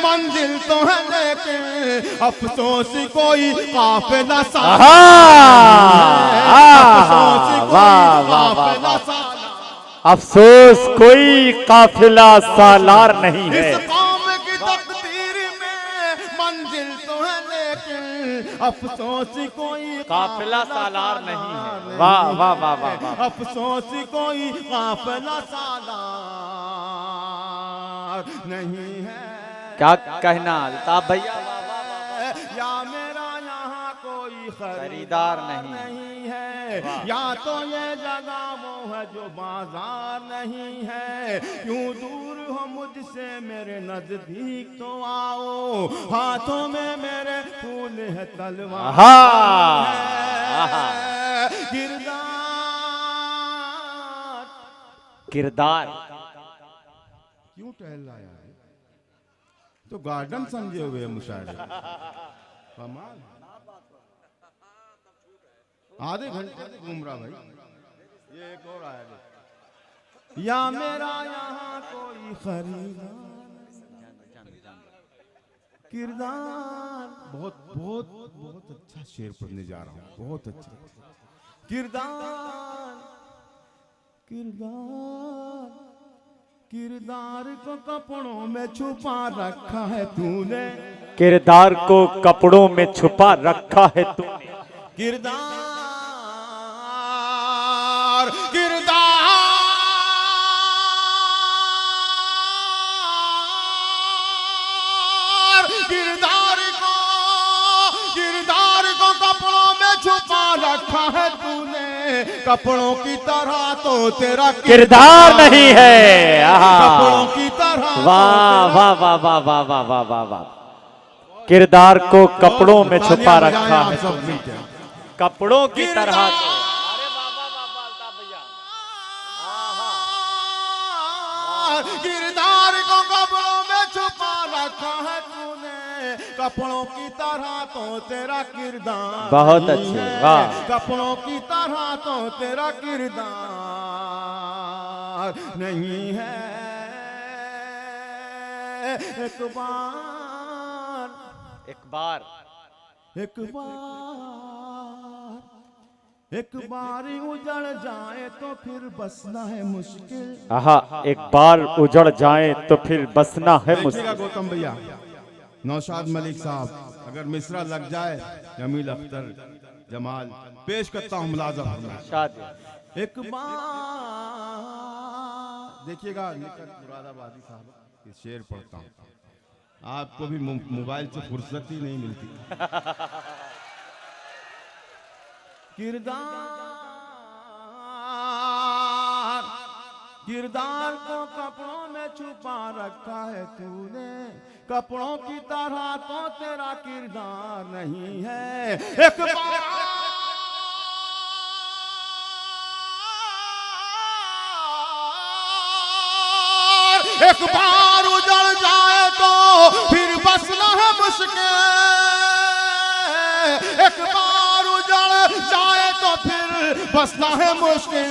मंजिल तो है, लेकिन अफसोस कोई काफिला साला, अफसोस कोई वाह वाह वाह काफिला वाह। साला। अफसोस कोई काफिला सालार नहीं है। इस कौम की तकदीर में मंजिल तो है लेकिन अफसोस कोई काफिला सालार नहीं है। वाह वाह वाह वाह वाह। अफसोस कोई काफिला सालार नहीं है। क्या कहना अल्ताफ भैया? या मेरा यहाँ कोई खरीदार नहीं है, या तो ये जगह वो है जो बाजार नहीं है। क्यों दूर हो मुझसे मेरे नजदीक तो आओ, हाथों में मेरे फूल है तलवार है। किरदार क्यों टहल रहा है? तो गार्डन समझे हुए मुशायरे कमाल। आधे घंटे से घूम रहा भाई। ये एक और आया। या मेरा यहाँ कोई खरीदार किरदार। बहुत बहुत बहुत अच्छा शेर पढ़ने जा रहा हूँ। बहुत अच्छा किरदार किरदार किरदार को कपड़ों में छुपा रखा है तूने। किरदार को कपड़ों में छुपा रखा है तूने। किरदार किरदार किरदार को कपड़ों में छुपा रखा है तूने। कपड़ों की तरह तो तेरा किरदार नहीं है। कपड़ों की तरह। वाह वाह वाह वाह वाह वाह वाह वाह वाह। किरदार को कपड़ों में छुपा रखा है तूने। कपड़ों की तरह तो। किरदार को कपड़ों में छुपा रखा है तूने। कपड़ों की तरह तो तेरा किरदार। बहुत अच्छे, वाह। कपड़ों की तरह तो तेरा किरदार नहीं है। एक बार उजड़ जाए तो फिर बसना है मुश्किल। आहा, एक बार उजड़ जाए तो फिर बसना है मुश्किल। गौतम भैया, नौशाद मलिक साहब, अगर मिसरा लग जाए जमील अख्तर जमाल पेश करता हूँ मुलाज़म। एक बार देखिएगा मुरादाबादी साहब के शेर पढ़ता हूँ। आपको भी मोबाइल से फुर्सत ही नहीं मिलती। किरदार को कपड़ों में छुपा रखा है तूने। कपड़ों की तरह तो तेरा किरदार नहीं है। एक बार उजड़ जाए तो फिर बसना है मुश्किल। एक बार उजड़ जाए तो फिर बसना है मुश्किल।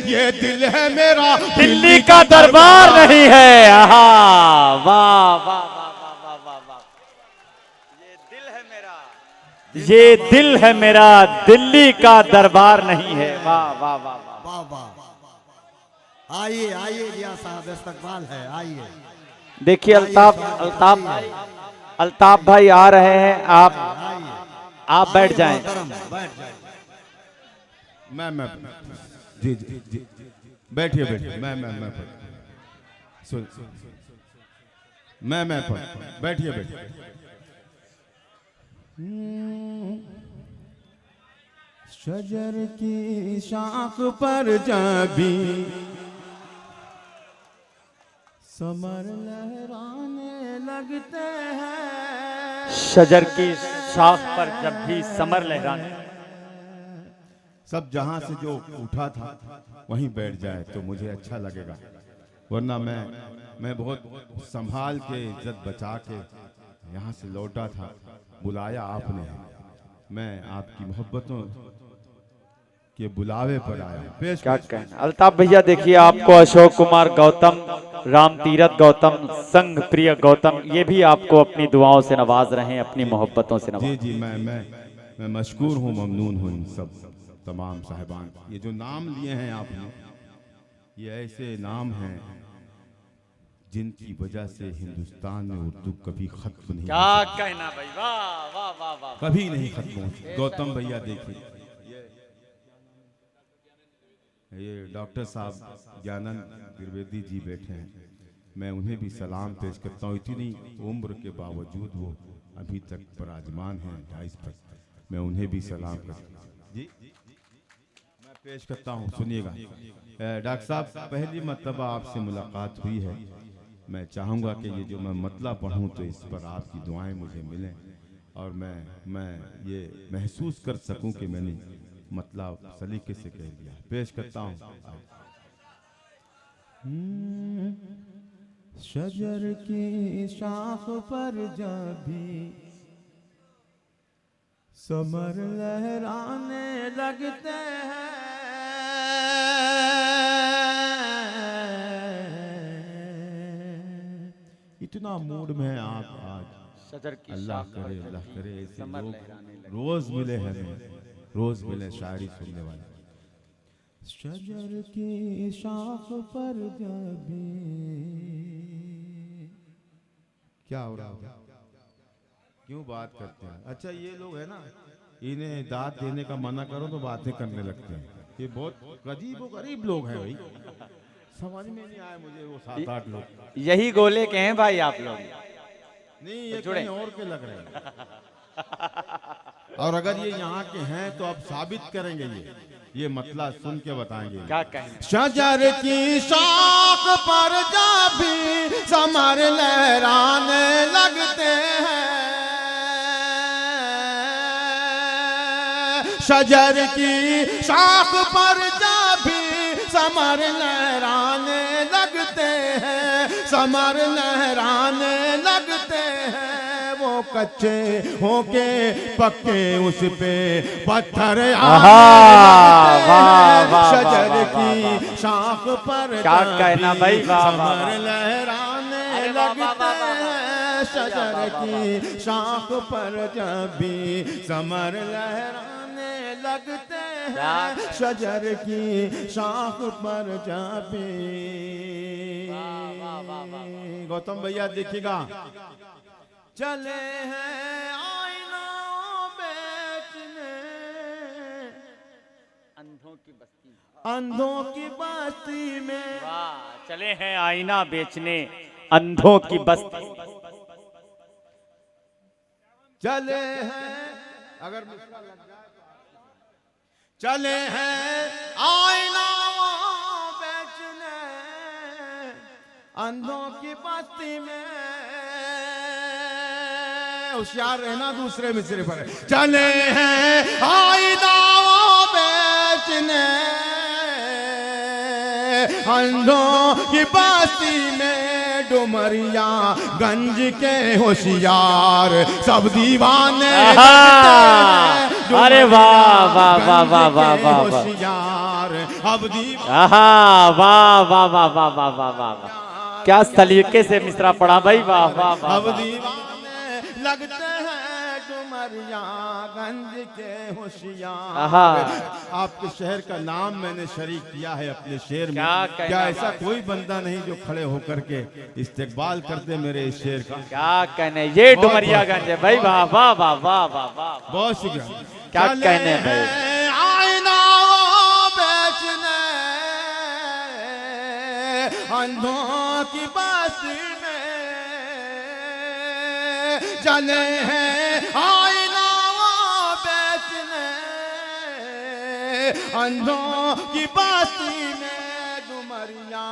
ये दिल है मेरा, दिल्ली का दरबार नहीं है। आहा, वाह वाह वाह वाह वाह वाह। ये दिल है मेरा, दिल्ली का दरबार नहीं है। वाह वाह वाह वाह वाह वाह। आइए आइए जिया साहब, इस्तकबाल है, आइए। देखिए अल्ताफ भाई आ रहे हैं। आप बैठ जाएं। बैठ जाए। मैं जी जी जी बैठिए बैठिए। मैं सुन मैं बैठिए बैठिए। शजर की शाख पर जबी समर लहराने लगते हैं। शजर की शाख पर जब भी समर लहराने। सब जहां से जो उठा था वहीं बैठ जाए तो मुझे अच्छा लगेगा। वरना मैं बहुत संभाल के इज्जत बचा के यहाँ से लौटा था। बुलाया आपने, मैं आपकी मोहब्बतों के बुलावे पर आया। पेश क्या कहना अल्ताफ भैया। देखिए आपको अशोक कुमार गौतम, राम तीरथ गौतम, संघ प्रिय गौतम, ये भी आपको अपनी दुआओं से नवाज रहे हैं, अपनी मोहब्बतों से नवाज। जी जी मैं मशकूर हूँ, ममनून हूँ इन सब तमाम साहिबान। ये जो नाम लिए हैं आपने, ये ऐसे नाम हैं जिनकी वजह से हिंदुस्तान में उर्दू कभी खत्म नहीं क्या हो सकती। कहना भाई, वाह वाह वाह वाह। कभी नहीं खत्म हो सकती। गौतम भैया देखिए, ये डॉक्टर साहब ज्ञानंद त्रिवेदी जी बैठे हैं, मैं उन्हें भी सलाम पेश करता हूँ। इतनी उम्र के बावजूद वो अभी तक पराजमान हैं 22 पर, मैं उन्हें भी सलाम करता हूँ। जी मैं पेश करता हूँ, सुनिएगा। डॉक्टर साहब, पहली मर्तबा आपसे मुलाकात हुई है। मैं चाहूँगा कि ये जो मैं मतला पढ़ूँ तो इस पर आपकी दुआएं मुझे मिलें और मैं ये महसूस कर सकूं कि मैंने मतलब सलीके से कह दिया। पेश करता हूँ। शजर की शाख पर जब भी समर लहराने लगते हैं, इतना मूड में हैं आप आज। शजर की अल्लाह शाख करे, पर अल्लाह करे ऐसे समर लोग लहराने लगे। रोज मिले हैं, रोज मिले शायरी सुनने वाले। शजर की शाख पर जब भी क्या हो रहा है, क्यों बात करते हैं? अच्छा ये लोग है ना, इन्हें दाद देने का मना करो तो बातें करने लगते हैं। ये बहुत अजीब गरीब लोग हैं भाई, समझ में नहीं आया मुझे वो 7-8 लोग। यही गोले के हैं भाई आप लोग। नहीं ये जुड़े। कहीं और के लग रहे हैं, और अगर ये यहाँ के हैं तो अब साबित करेंगे। ये मतला सुन के बताएंगे। क्या कहना। शजर की शाख पर जब भी समर लहराने लगते हैं, शजर की शाख पर जब भी समर लहराने लगते हैं, समर लहराने लगते हैं। वो कच्चे होके पक्के उस पे पत्थर शजर की शाख पर क्या कहना भाई, वाह वाह समर वाह। लहराने लगते हैं। शजर की शाख पर जब भी समर लहराने लगते हैं, शजर की शाख पर जब भी। गौतम भैया देखिएगा, चले हैं आईना बेचने अंधों की बस्ती। अंधों की बस्ती में। वाह, चले हैं आईना बेचने अंधों की बस्ती। चले हैं, अगर चले हैं आईना बेचने अंधों की बस्ती में। होशियार रहना, दूसरे मिसरे पर। चले हैं आईना बेचने अंधों की बस्ती में। डुमरिया गंज के होशियार सब दीवाने लगते हैं। अरे वाह वाह वाह वाह वाह वाह। होशियार अब वाह वाह वाह वाह वाह वाह वाह वाह। क्या सलीके से मिसरा पड़ा भाई, वाह वाह वाह। अब दीवाने लगते हैं डुमरिया गंज के होशियार। आपके शहर का नाम मैंने शरीक किया है अपने शेर में। क्या ऐसा कोई बंदा नहीं जो खड़े होकर के इस्तेकबाल करते मेरे इस शेर का? क्या कहने, ये डुमरियागंज है भाई, वाह वाह वाह वाह वाह वाह। बहुत शुक्रिया। क्या कहने भाई। आईना बेचने अंधों की बस्ती में। चले हैं आईना बेचने अंधों की बस्ती में। डुमरिया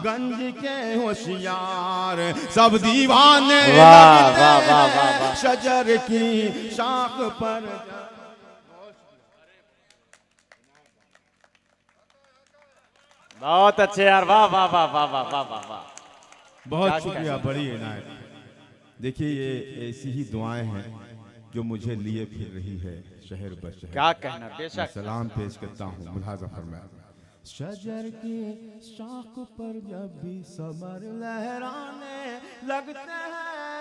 गंज के होशियार सब दीवाने वाह वाह वाह वाह वाह। शजर की शाख पर। बहुत अच्छे यार, वाह वाह वाह वाह वाह वाह वाह वाह। बहुत शुक्रिया, बड़ी इनायत। देखिए ये ऐसी ही दुआएं हैं जो मुझे लिए फिर रही है शहर ब शहर। क्या कहना, मैं बेशक। सलाम पेश करता हूँ, मुलाज़ा फरमाएं। शजर की शाख पर जब भी समर लहराने लगते हैं,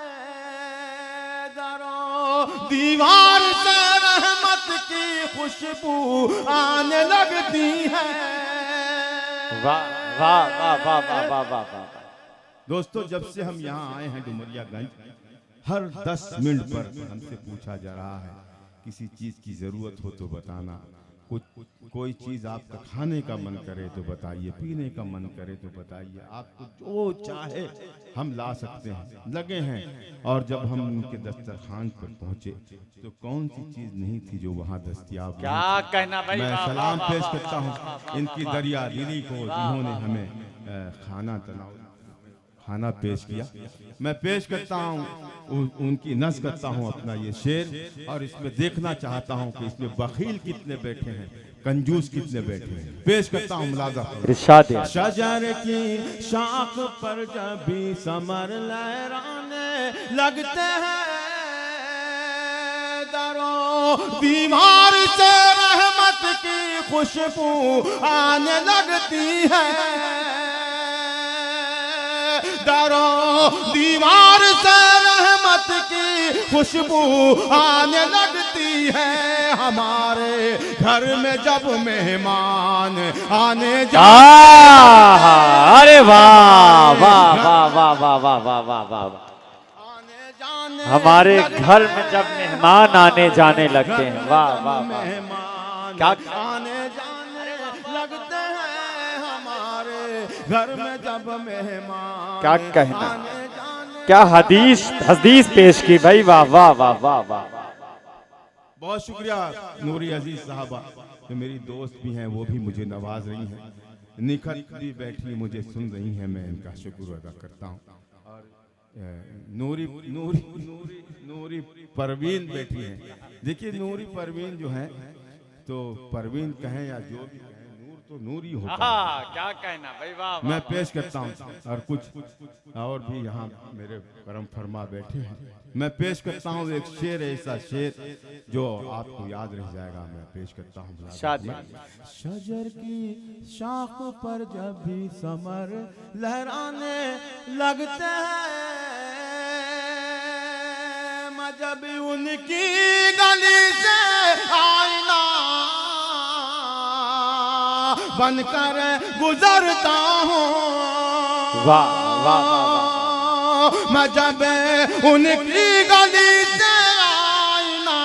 दरों दीवार से रहमत की खुशबू आने लगती है। वाह वाह वाह वाह वाह वाह वाह वाह। दोस्तों, जब से हम यहाँ आए हैं डुमरियागंज, हर 10 मिनट पर हमसे पूछा जा रहा है किसी चीज की जरूरत हो तो बताना, कुछ कोई चीज आपका खाने का मन करे तो बताइए, पीने का मन करे तो बताइए, आपको जो चाहे हम ला सकते हैं, लगे हैं। और जब हम उनके दस्तरखान पर पहुंचे तो कौन सी चीज नहीं थी जो वहाँ दस्तयाब क्या कहना भाई, मैं वाह, सलाम वाह, पेश वाह, करता हूँ इनकी दरिया दिली को, जिन्होंने हमें खाना पेश किया। मैं पेश करता हूँ उनकी नज़ करता हूँ अपना ये शेर, और इसमें देखना चाहता हूँ कि इसमें बखील कितने बैठे हैं, कंजूस कितने बैठे हैं। पेश करता हूँ मुलाजा। इरशाद है। शजर की शाख पर जब भी समर लहराने लगते हैं, दरो दीवार से रहमत की खुशबू आने लगती है, दरो दीवार से रहमत की खुशबू आने लगती है, हमारे घर में जब मेहमान आने अरे वाह वाह वाह वाह वाह वाह वाह वाह वाह। हमारे घर में जब मेहमान आने जाने लगते हैं, वाह वाह वाह। क्या आने जाने लगते हैं, हमारे घर में जब मेहमान क्या कहना, क्या हदीस हदीस पेश की भाई, वाह वाह वाह वाह वाह। बहुत शुक्रिया नूरी अजीज साहबा, जो मेरी दोस्त भी हैं, वो भी मुझे नवाज रही हैं, निखत भी बैठी मुझे सुन रही हैं, मैं इनका शुक्र अदा करता हूँ। और नूरी नूरी नूरी नूरी परवीन बैठी हैं। देखिए, नूरी परवीन जो है, तो परवीन कहें या जो भी कहें, नूर तो नूर ही होता है। क्या कहना भाई, वाह। मैं पेश करता हूँ, और कुछ और भी यहाँ मेरे करम फरमा बैठे हैं। मैं पेश करता हूँ एक शेर, ऐसा शेर जो आपको याद रह जाएगा। मैं पेश करता हूँ। शजर की शाख पर जब भी समर लहराने लगते हैं, मैं जब उनकी गली से आईना बनकर गुजरता हूँ, वाह वाह वाह। मैं जब उनकी गली से आईना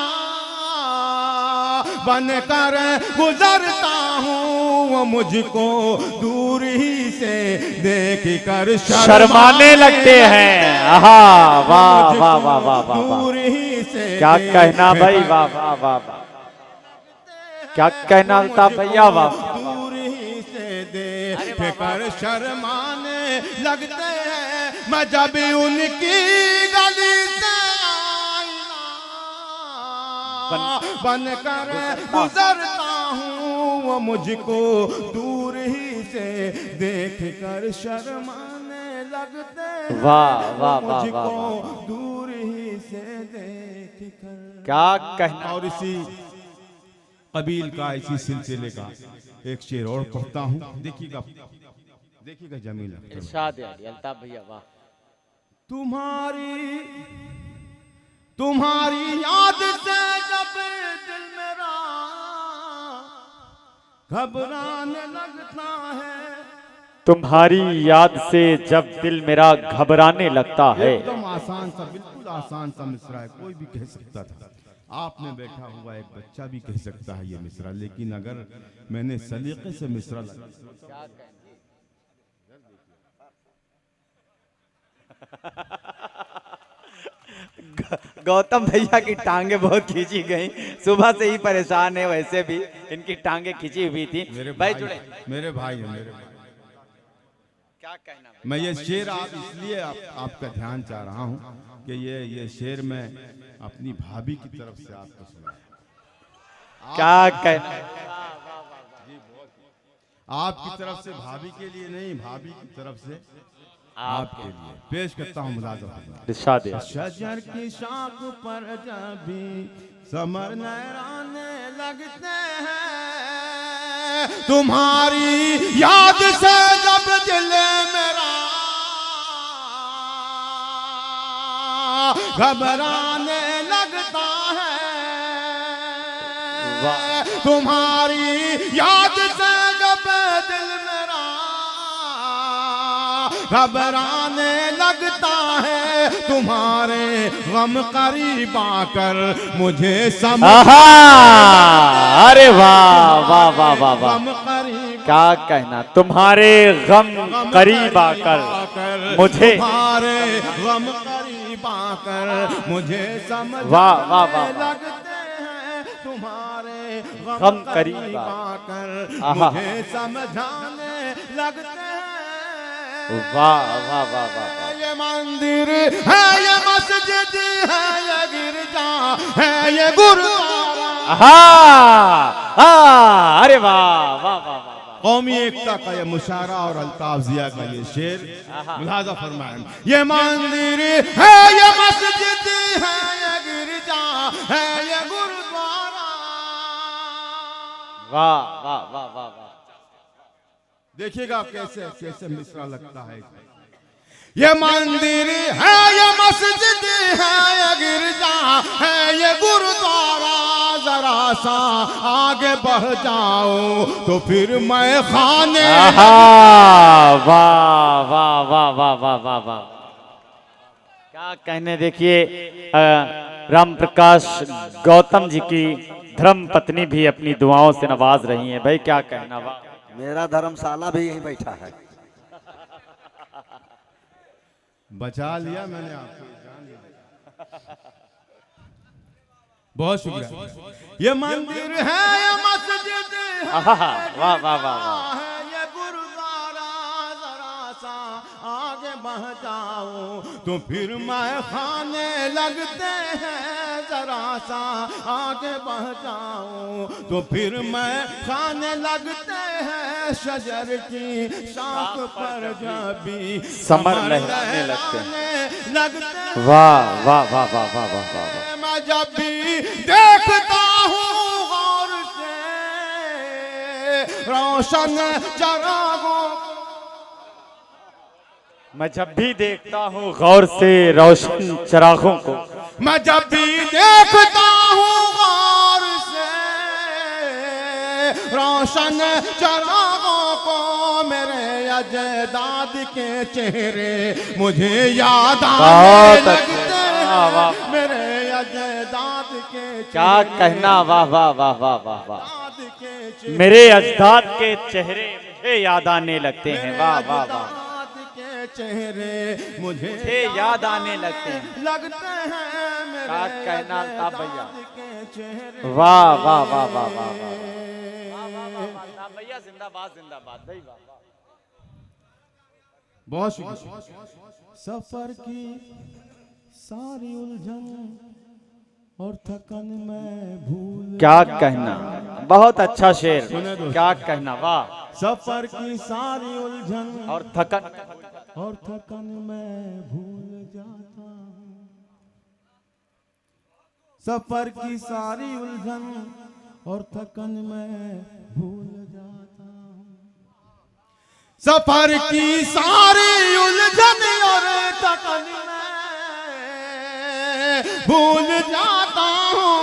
बनकर गुजरता हूँ, वो मुझको दूर ही से देख कर शर्माने लगते हैं। वाह वाह वाह वाह वाह। दूर ही से क्या कहना भाई, वाह वाह वाह वाह। क्या कहना अल्ताफ भैया, वाह। दूर ही से देख कर शर्माने लगते हैं, मैं जब उनकी गली से बनकर गुजरता हूँ, वो मुझको दूर ही से देख कर शर्माने लगते हैं, वाह वाह वाह मुझको वाह। दूर ही से देख कर। क्या कहना। और इसी कबील का, इसी सिलसिले का एक शेर और पढ़ता हूँ। देखिएगा देखिएगा जमील अख्तर, इरशाद है अल्ताफ भैया, वाह। तुम्हारी याद से जब दिल मेरा घबराने लगता है, तुम्हारी याद से जब दिल मेरा घबराने लगता है। एकदम आसान सा, बिल्कुल आसान सा मिसरा है, कोई भी कह सकता था। आपने बैठा हुआ एक बच्चा भी कह सकता है ये मिसरा, लेकिन अगर मैंने सलीके से मिसरा गौतम भैया की टांगे बहुत खींची गई, सुबह से ही परेशान है, वैसे भी इनकी टांगे खींची हुई थी। भाई जुड़े, मेरे भाई हैं, मेरे भाई। क्या कहना। मैं ये शेर इसलिए आपका ध्यान चाह रहा हूँ कि ये शेर मैं अपनी भाभी की तरफ से आपको सुना। क्या कहना। आपकी तरफ से भाभी के लिए नहीं, भाभी की तरफ से आपके लिए पेश करता हूँ मुलाज़ा। शजर की शाख पर जब भी समर लहराने लगते हैं, तुम्हारी याद से जब दिल मेरा घबराने लगता है, तुम्हारी याद से जब दिल मेरा घबराने लगता है, तुम्हारे गम करीब आकर मुझे समझ। अरे वाह वाह वाह वाह वाह, गम करीब, क्या कहना, तुम्हारे गम करीब आकर मुझे, तुम्हारे गम करीब आकर मुझे समझ। वाह वाह वाह, लगते हैं तुम्हारे गम करीब आकर आहा। मुझे समझाने लगते हैं। वाह वाह वाह वाह, ये मंदिर है, ये मस्जिद है, ये गिरजा है, ये गुरुद्वारा। अरे वाह वाह वाह वाह, कौमी एकता का ये मुशायरा और अल्ताफ जिया का ये शेर मुलाजा फरमाएं। ये मंदिर है, ये मस्जिद है, ये गिरजा है, ये गुरुद्वारा। वाह वाह वाह वाह वाह, देखिएगा कैसे कैसे मिसरा लगता है। ये मंदिर है, ये मस्जिद है, ये गिरजा है, ये गुरुद्वारा। जरा सा आगे बढ़ जाओ तो फिर मैं खाने। वाह वाह वाह वाह वाह वाह वाह वाह, क्या कहने। देखिए राम प्रकाश गौतम जी की धर्म पत्नी भी अपनी दुआओं से नवाज रही हैं भाई, क्या कहना। वाह, मेरा धर्मशाला भी यहीं बैठा है। बचा लिया मैंने आपको, जान लिया। बहुत शुक्रिया। ये मंदिर है, ये मस्जिद है, वाह वाह वाह, ये गुरुद्वारा। जरा सा आगे बढ़ जाओ तो फिर मैं खाने लगते हैं। जरा सा आगे बढ़ जाओ तो फिर मैं खाने लगते हैं। शजर की शाख पर जब भी समर लहराने लगते हैं। वाह वाह वाह वाह वाह वाह वाह, मैं जब भी देखता हूँ गौर से रोशन चरागों। मैं जब भी देखता हूँ गौर से रोशन चरागों को, मैं जब भी देखता हूँ गौर से रोशन चरागों को। मेरे अजदाद के चेहरे मुझे याद आने लगते हैं। मेरे अजदाद के क्या कहना। वाह वाह वाह वाह वाह वाह, मेरे अजदाद के चेहरे मुझे याद आने लगते हैं। वाह वाह वाह, चेहरे मुझे याद आने लगते हैं। लगते हैं। मेरे क्या कहना था भैया। के चेहरे। वाह वाह वाह वाह वाह वाह भैया, जिंदाबाद जिंदाबाद भाई, वाह। बहुत शुक्रिया। सफर की सारी उलझन और थकन में भूल। क्या कहना, बहुत अच्छा शेर, क्या कहना। वाह, सफर की सारी उलझन और थकन में भूल जाता हूँ। सफर की सारी उलझन और थकन में भूल जाता हूँ। सफर की सारी उलझन और थकन में भूल जाता हूँ।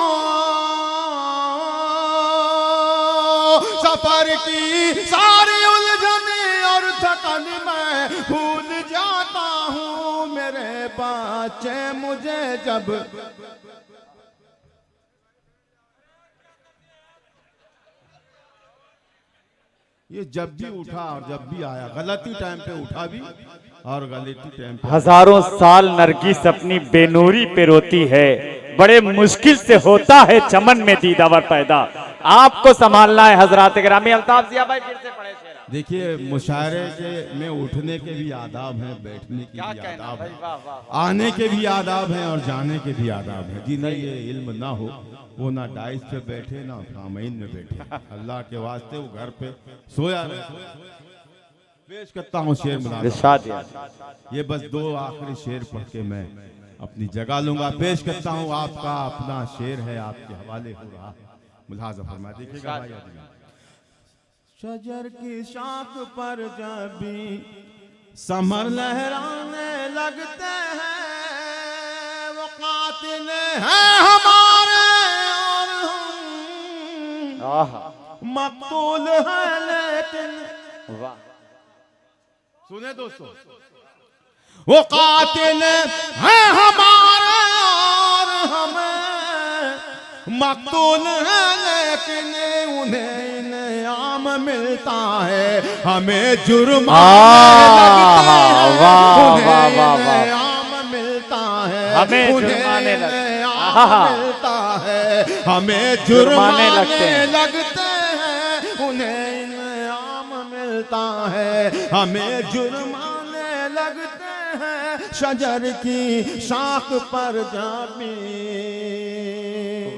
सफर की सारी उलझन और थकन में भूल जाता हूँ। मेरे बच्चे मुझे जब ये जब भी उठा और जब भी आया, गलती टाइम पे उठा भी और गलती टाइम पे। हजारों साल नरगिस अपनी बेनूरी पे रोती है, बड़े मुश्किल से होता है चमन में दीदावर पैदा। आपको संभालना है हजरात गिरामी। अल्ताफ जिया भाई फिर से पढ़े शेर। देखिए मुशायरे के में उठने के भी आदाब हैं, बैठने के भी आदाब हैं, आने के भी आदाब हैं और जाने के भी आदाब हैं। जिन्हें ये इल्म ना हो वो ना डाइस पे बैठे ना सामईन में बैठे। अल्लाह के वास्ते वो घर पे सोया रहे। पेश करता हूँ शेर मुलाज़ा। ये बस दो आखिरी शेर पढ़ के मैं अपनी जगह लूंगा। पेश करता हूँ आपका अपना शेर है, आपके हवाले हो रहा मुलाज़ा फरमा। देखिएगा भाई, शजर की शाख पर जब भी समर लहराने लगते हैं, वो कातिल हैं हमारे और हम मकतूल हैं, लेकिन सुने दोस्तों, वो कातिल है हमारे और हमें मकतूल है, लेकिन उन्हें इनाम मिलता है, हमें जुर्माने लगते हैं, उन्हें इनाम मिलता है, हमें उन्हें जुर्माने इनाम मिलता है, हमें जुर्माने लगते हैं, उन्हें इनाम मिलता है, हमें जुर्माने लगते हैं, शजर की शाख पर जाबी।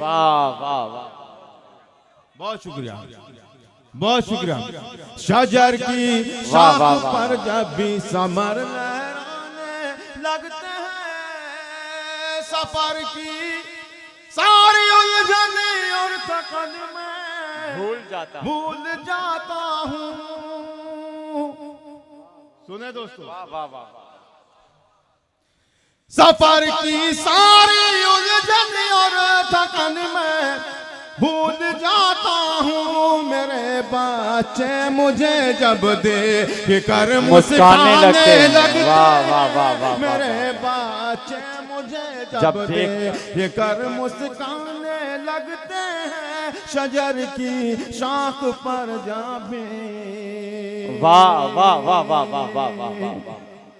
वाह वाह वाह, बहुत शुक्रिया, बहुत शुक्रिया। शजर की वाह, वाह, शाख वाह। पर जब भी समर लहराने लगते हैं, सफर की सारी उलझने और थकन में भूल जाता हूँ। सुने दोस्तों, वाह वाह वाह, सफर की सारी उलझन और थकन में भूल जाता हूँ, मेरे बच्चे मुझे जब दे कर मुस्काने लगते हैं। वाह वाह वाह वाह, मेरे बच्चे मुझे जब दे कर मुस्काने लगते हैं, शजर की शाख पर जाबे। वाह वाह वाह वाह वाह वाह वाह वाह,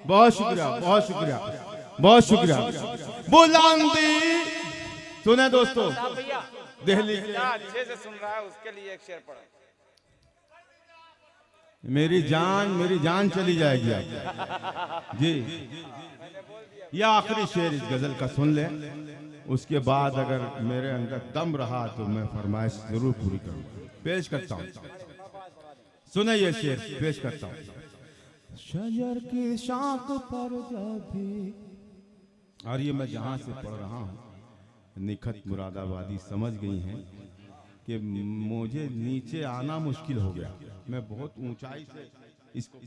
बहुत शुक्रिया, बहुत शुक्रिया, बहुत शुक्रिया। बुलंदी सुने दोस्तों, दिल्ली अच्छे से सुन रहा है उसके लिए एक शेर पढ़ा। मेरी जान चली जाएगी आप। जी, यह आखिरी शेर इस गजल का सुन ले, उसके बाद अगर मेरे अंदर दम रहा तो मैं फरमाइश जरूर पूरी करूंगा। पेश करता हूँ, सुने ये शेर पेश करता हूँ। शजर की शाख पर जब भी, और ये मैं जहाँ से पढ़ रहा हूँ, निखत मुरादाबादी समझ गई हैं कि मुझे नीचे आना मुश्किल हो गया, मैं बहुत ऊंचाई से इसको,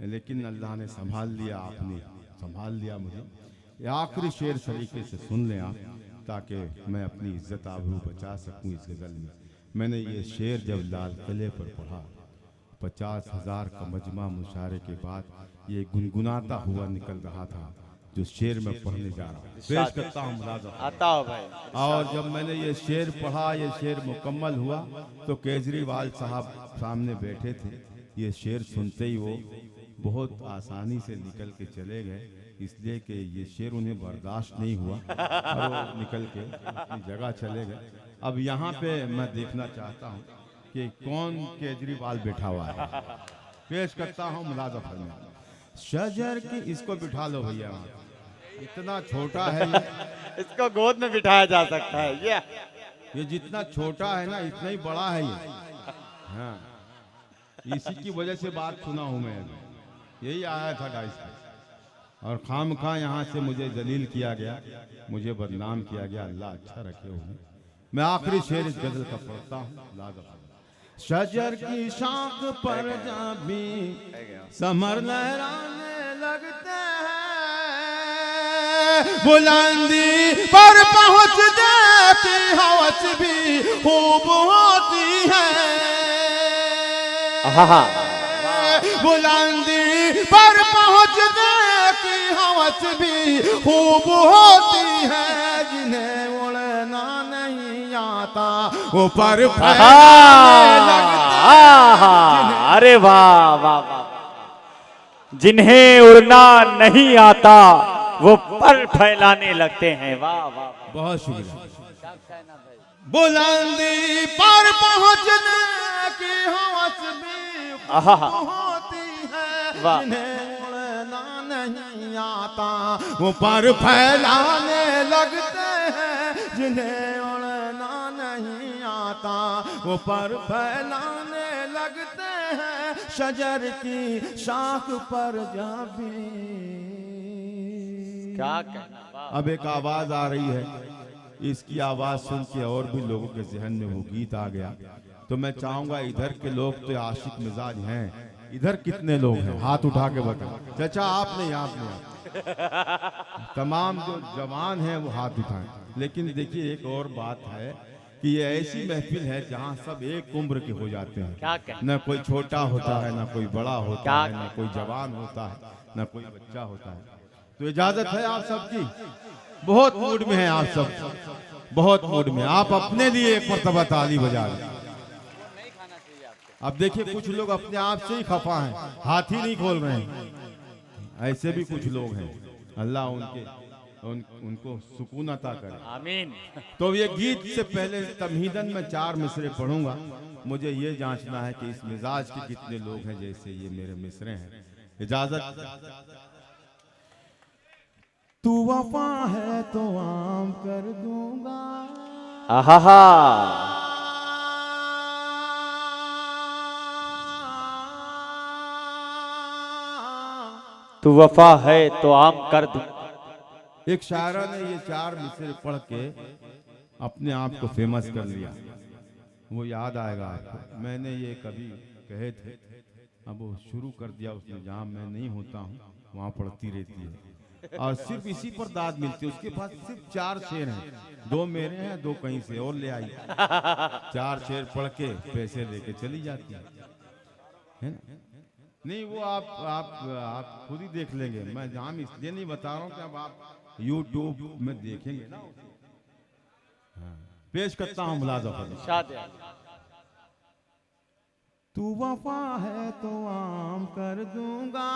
लेकिन अल्लाह ने संभाल लिया, आपने संभाल लिया मुझे। ये आखिरी शेर सलीके से सुन लें आप, ताकि मैं अपनी इज्जत आबरू बचा सकूं इस गज़ल में। मैंने ये शेर जब लाल किले पर पढ़ा, 50,000 का मजमा मुशारे के बाद ये गुनगुनाता हुआ निकल रहा था जो शेर में पढ़ने जा रहा हूँ। पेश करता हूँ मुलाज़ा आता हो भाई। और जब मैंने ये शेर पढ़ा, ये शेर मुकम्मल हुआ, तो केजरीवाल साहब सामने बैठे थे। ये शेर सुनते ही वो बहुत आसानी से निकल के चले गए, इसलिए कि ये शेर उन्हें बर्दाश्त नहीं हुआ और वो निकल के अपनी जगह चले गए। अब यहाँ पे मैं देखना चाहता हूँ कि कौन केजरीवाल बैठा हुआ है। पेश करता हूँ मुलाज़ा फरमाइए। शजर की, इसको बिठा लो भैया, इतना छोटा है इसको गोद में बिठाया जा सकता है। ये जितना छोटा है ना इतना ही बड़ा है ये। हाँ, इसी की वजह से बात सुना हूँ मैं, यही आया था 250 और खामखा यहाँ से मुझे जलील किया गया, मुझे बदनाम किया गया। अल्लाह अच्छा रखे उन्हें। मैं आखिरी शेर इस गजल का पढ़ता हूँ। शजर की शाख पर जाबी समर लहराने लगते हैं, बुलंदी पर पहुँच जाती हवस भी खूब होती है। बुलंदी पर पहुँचने की हवस भी खूब होती है, जिन्हें उड़ना नहीं आता वो पर फैलाने लगते हैं। अरे वाह वाह वाह, जिन्हें उड़ना नहीं आता वो पर फैलाने लगते हैं। वाह वाह, बहुत शुक्रिया। बुलंदी पर पहुँचने की हवस भी होती है, जिन्हें उड़ना नहीं आता वो पर फैलाने लगते हैं, जिन्हें उड़ना नहीं आता वो पर फैलाने लगते हैं, शजर की शाख पर जाबी। क्या कहना। अब एक आवाज आ रही है, इसकी आवाज सुन के और भी लोगों के जहन में वो गीत आ गया, तो मैं चाहूंगा इधर के लोग तो आशिक मिजाज हैं, इधर कितने लोग हैं हाथ उठा के बताओ। चाचा आपने तमाम जो जवान हैं वो हाथ उठाएं। लेकिन देखिए एक और बात है कि ये ऐसी महफिल है जहाँ सब एक उम्र के हो जाते हैं। क्या कहना? न कोई छोटा होता है, न कोई बड़ा होता क्या है, न कोई जवान होता है, न कोई बच्चा होता है। तो इजाजत है आप सबकी। बहुत मूड में हैं आप सब, बहुत मूड में। आप अपने लिए एक मर्तबा ताली बजा लें। अब देखिए कुछ लोग अपने आप से ही खफा हैं, हाथ ही नहीं खोल रहे हैं। ऐसे भी कुछ लोग हैं, अल्लाह उनको सुकून अता करे, आमीन। तो ये गीत से पहले तमहीदन में 4 मिसरे पढ़ूंगा। मुझे ये जांचना है कि इस मिजाज के कितने लोग हैं जैसे ये मेरे मिसरे हैं। इजाजत। तू वफा है तो आम कर दूंगा, आहा, तू वफा है तो आम कर दूं। एक शायरा ने ये 4 मिसरे पढ़ के अपने आप को फेमस कर लिया। वो याद आएगा आपको। मैंने ये कभी कहे थे, अब वो शुरू कर दिया उसने। जहाँ मैं नहीं होता हूँ वहाँ पढ़ती रहती है और सिर्फ इसी पर दाद मिलती है। उसके पास सिर्फ 4 शेर हैं, 2 मेरे हैं, 2 कहीं से और ले आई। 4 शेर पढ़ के पैसे लेके चली जाती है ना। नहीं वो आप खुद ही देख लेंगे। मैं जहाँ इसलिए नहीं बता रहा हूँ कि अब आप YouTube में देखेंगे ना। हाँ। पेश करता हूँ मुलाजा फरमाइए। तू वफा है तो आम कर दूंगा,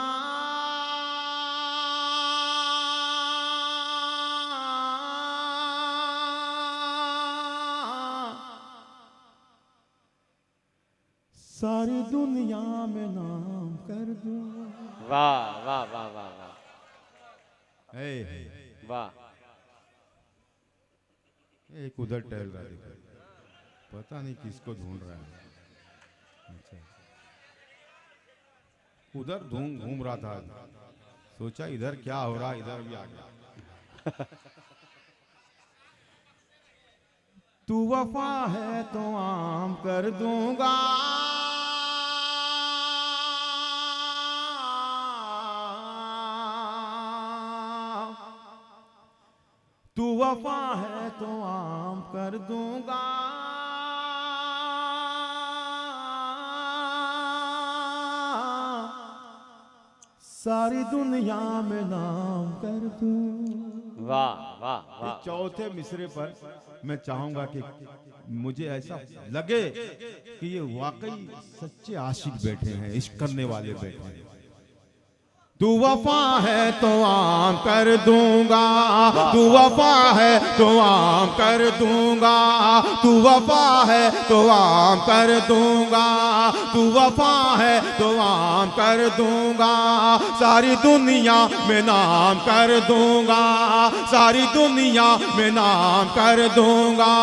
सारी दुनिया में नाम कर दूंगा। वाह वाह वाह वाह वाह, वाह। एक उधर टहल रहा है, पता नहीं किसको ढूंढ रहा है। अच्छा। उधर घूम रहा था, सोचा इधर क्या हो रहा, इधर भी आ गया। तू वफा है तो आम कर दूंगा, तू वफा है तो आम कर दूंगा, सारी दुनिया में नाम कर दूं। वाह वाह वाह। चौथे मिसरे पर मैं चाहूंगा कि मुझे ऐसा लगे कि ये वाकई सच्चे आशिक बैठे हैं, इश्क करने वाले बैठे हैं। तू वफा है तो आम कर दूंगा, तू वफा है तो आम कर दूंगा, तू वफा है तो आम कर दूंगा, तू वफा है तो आम कर दूंगा, सारी दुनिया में नाम कर दूंगा, सारी दुनिया में नाम कर दूंगा।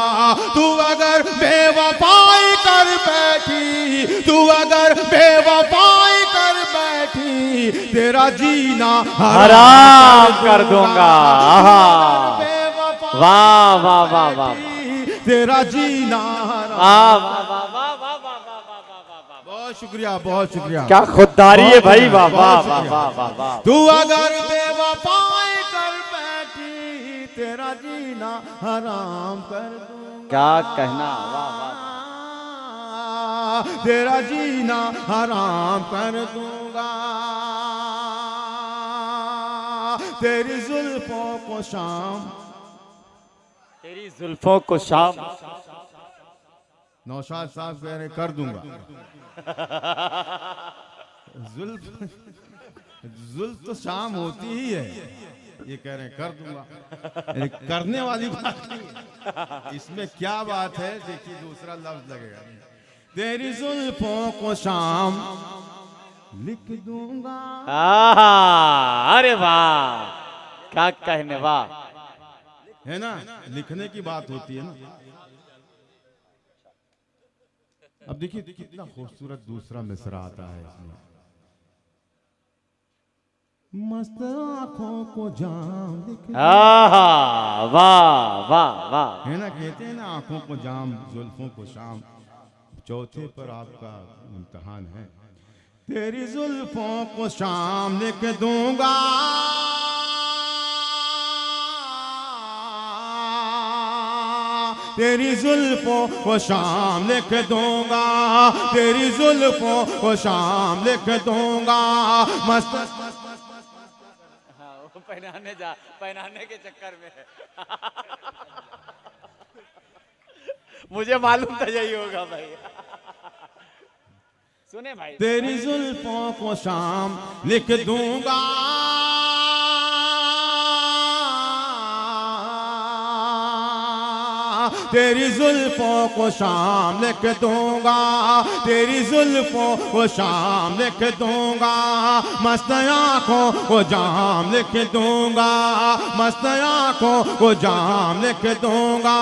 तू अगर बेवफाई कर बैठी, तू अगर बेवफाई कर बैठी, तेरा जीना हराम कर दूंगा। वाह वाह वाह वाह, तेरा जीना हराम। बहुत शुक्रिया, बहुत शुक्रिया। क्या खुददारी है भाई, वाह वाह वाह वाह वाह। तू अगर बेवफाई कर बैठी, तेरा जीना हराम कर दूंगा। क्या कहना, वाह वाह। तेरा जीना हराम कर दूंगा, तेरी जुल्फों को शाम, तेरी जुल्फों को शाम। नौशाद साहब कह रहे कर दूंगा। जुल्फ तो शाम होती ही है, ये कह रहे हैं कर दूंगा। करने वाली बात नहीं, इसमें क्या बात है देखिए, दूसरा लफ्ज लगेगा। तेरी जुल्फों को शाम लिख दूंगा। अरे वाह, क्या कहने, वाह। है ना, लिखने की बात होती है ना। अब देखिए कितना खूबसूरत दूसरा मिसरा आता है इसमें। मस्त आंखों को जाम लिख, वाह वाह वाह। है ना, कहते हैं ना आंखों को जाम जुल्फों को शाम। चौथे पर आपका इम्तिहान है। तेरी जुल्फों को शाम लिख दूंगा, तेरी जुल्फों को शाम लिख दूंगा, तेरी जुल्फों को शाम लिख दूंगा। मस्त हाँ, वो पहनाने के चक्कर में मुझे मालूम था यही होगा भाई। सुने भाई, तेरी जुल्फों को शाम लिख दूंगा, तेरी जुल्फों को शाम लिख दूंगा, तेरी जुल्फों को शाम लिख दूंगा। मस्त आँखों को जाम लिख दूंगा, मस्त आँखों को जाम लिख दूंगा।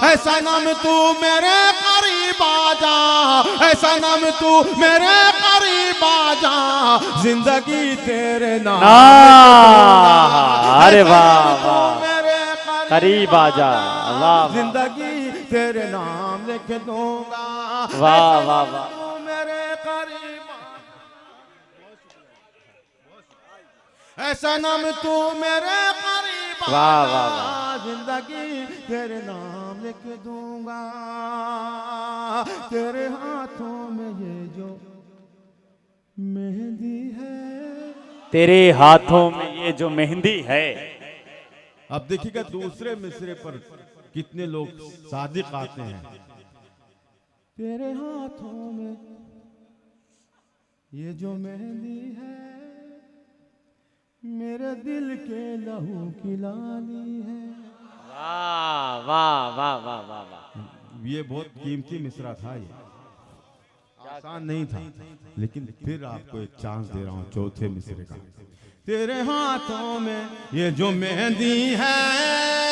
ऐसा नाम तू मेरे करीब आजा, ऐसा नाम तू मेरे करीब आजा, जिंदगी तेरे नाम। अरे वाह वाह, करीब आजा, वाह, जिंदगी तेरे नाम लिख दूंगा। वाह वाह वाह, तू मेरे करीब, ऐसा नाम तू मेरे करीब, वाह वाह वाह, जिंदगी तेरे नाम लिख दूंगा। तेरे हाथों में ये जो मेहंदी है, तेरे हाथों में ये जो मेहंदी है। अब देखिएगा दूसरे मिसरे पर कितने लोग सादिक आते हैं। तेरे हाथों में ये जो मेहंदी है, मेरे दिल के लहू की लाली है। वाह वाह वाह वाह वाह वाह, ये बहुत कीमती मिसरा था, ये आसान नहीं था, लेकिन फिर आपको एक चांस दे रहा हूँ चौथे मिसरे का। तेरे हाथों में ये जो मेहंदी है,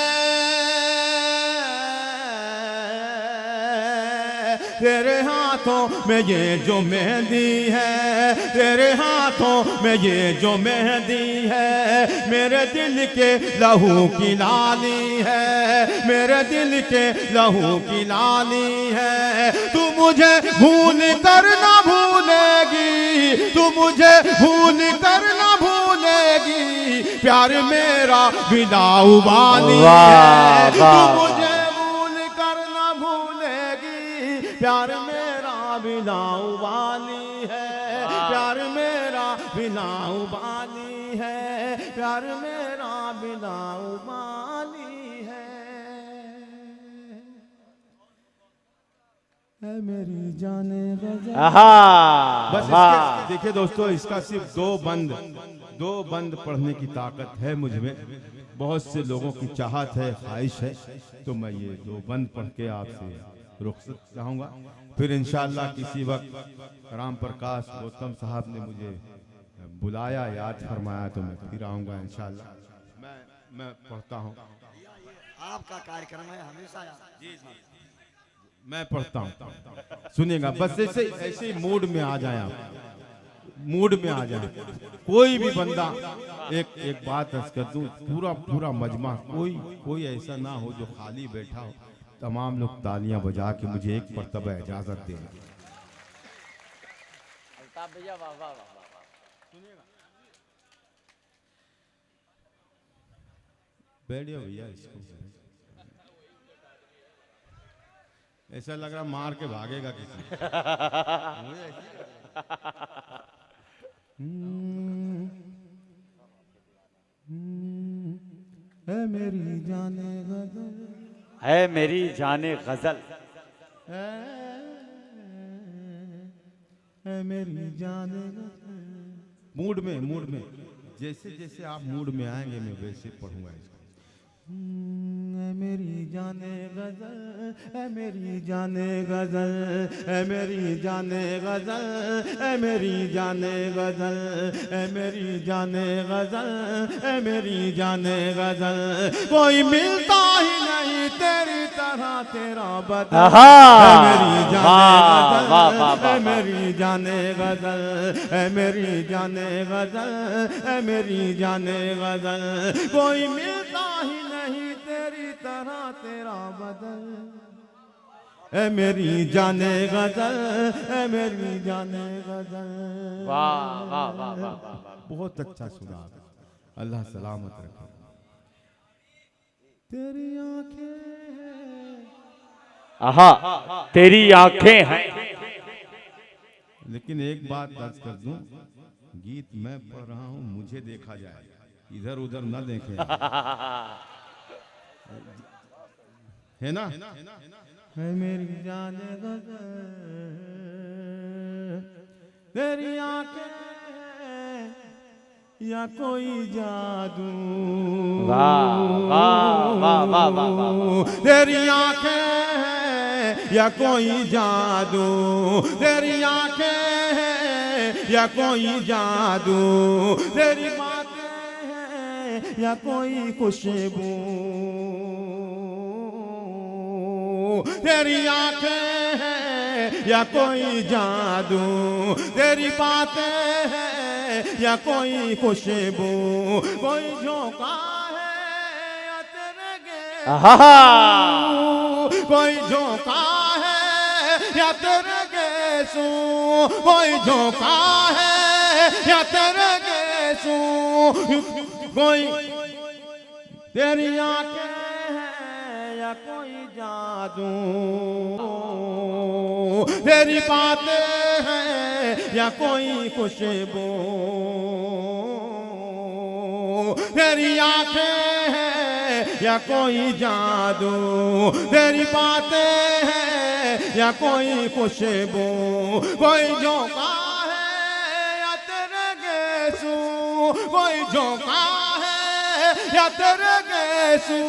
तेरे हाथों में ये जो मेहंदी है, तेरे हाथों में ये जो मेहंदी है, मेरे दिल के लहू की लाली है, मेरे दिल के लहू की लाली है। तू मुझे भूल कर ना भूलेगी, तू मुझे भूल कर ना भूलेगी, प्यार मेरा बिना उबाली है। तू मुझे भूल कर ना भूलेगी, प्यार मेरा बिना उबाली है, प्यार मेरा बिना उबाली है, प्यार मेरा बिना उबाली है। ऐ मेरी जाने गजल। बस इसके देखिए दोस्तों, इसका सिर्फ दो बंद पढ़ने की ताकत है मुझ में। बहुत से लोगों की चाहत है, ख्वाहिश है, तो मैं ये दो बंद पढ़ के आपसे रुखसत चाहूँगा। फिर इंशाअल्लाह किसी वक्त राम प्रकाश गौतम साहब ने मुझे बुलाया, याद फरमाया, तो मैं फिर आऊँगा इंशाअल्लाह। मैं पढ़ता हूँ, आपका कार्यक्रम है हमेशा। जी जी, मैं पढ़ता हूँ, सुनिएगा। बस ऐसे मूड में आ जाए आप, मूड में आ जाए। कोई भी बंदा, एक बात अर्ज कर दूं, पूरा मजमा, कोई ऐसा ना हो जो खाली बैठा हो। तमाम लोग तालियां बजा के मुझे एक मर्तबा इजाजत दें। भैया वाह वाह वाह, बैठिए भैया, इसको ऐसा लग रहा मार के भागेगा किसी। है मेरी जाने गजल, है मेरी जाने गजल, है मेरी जाने गजल। मूड में जैसे जैसे आप मूड में आएंगे मैं वैसे पढ़ूंगा इसको। मेरी जाने गजल, मेरी जाने गजल, मेरी जाने गजल, मेरी जाने गजल, मेरी जाने गजल, मेरी जाने गजल। कोई मिलता ही नहीं तेरी तरह तेरा बदल। मेरी जाने गजल, मेरी जाने गजल, मेरी जाने गजल। कोई मिलता ही नहीं तेरी तरह तेरा बदल। ए मेरी जाने गजल, ए मेरी जाने गजल। वाह वाह वाह वाह वाह, बहुत अच्छा सुना, अल्लाह सलामत रखे। तेरी आंखें आहा तेरी आंखें हैं। लेकिन एक बात दर्ज कर दूं, गीत मैं पढ़ रहा हूं, मुझे देखा जाए, इधर उधर न देखें। है ना? है मेरी जान तेरी आंखें या कोई जादू, वाह वाह वाह वाह वाह वाह। तेरी आंखें या कोई जादू, तेरी आंखें या कोई जादू, तेरी बातें या कोई खुशबू, तेरी आंखें या कोई जादू, तेरी बातें या कोई खुशबू, कोई झोंका है या तेरे गेसू, आहा कोई झोंका है या तेरे गेसू, कोई झोंका है या तेरे गेसू, कोई तेरी आंखें हैं या कोई जादू, तेरी बातें हैं या कोई खुशबू, तेरी आंखें हैं या कोई जादू, तेरी बातें हैं या कोई खुशबू, कोई झोंका है या तेरे गेसू, कोई झोंका है या तेरे गेसू,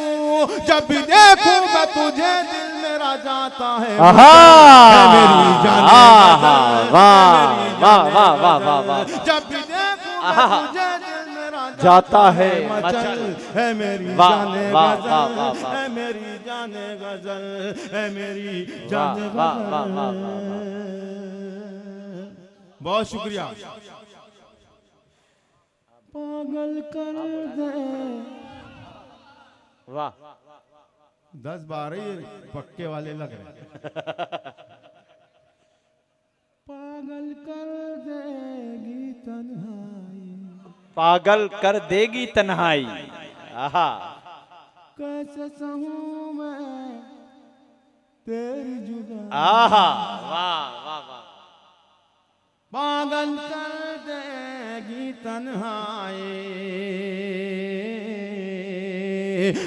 जब भी देखूं मैं तुझे दिल मेरा जाता है। आहा मेरी जान वाह वाह वाह वाह वाह वाह। जब भी देखूं मैं तुझे दिल मेरा जाता है मचल, है मेरी वाह, जाने वाह, गजल, वाह, वाह, वाह। है मेरी जाने गजल, है मेरी वाह जाने वाह वाह वाह गजल। वाह। बहुत शुक्रिया। पागल कर दे वाह 10-12 पक्के वाले लग रहे हैं। पागल कर देगी तन्हाई, पागल कर देगी तन्हाई। आहा कैसे सहूं मैं तेरी जुदाई, आहा वाह वाह वाह। पागल कर देगी तन्हाई,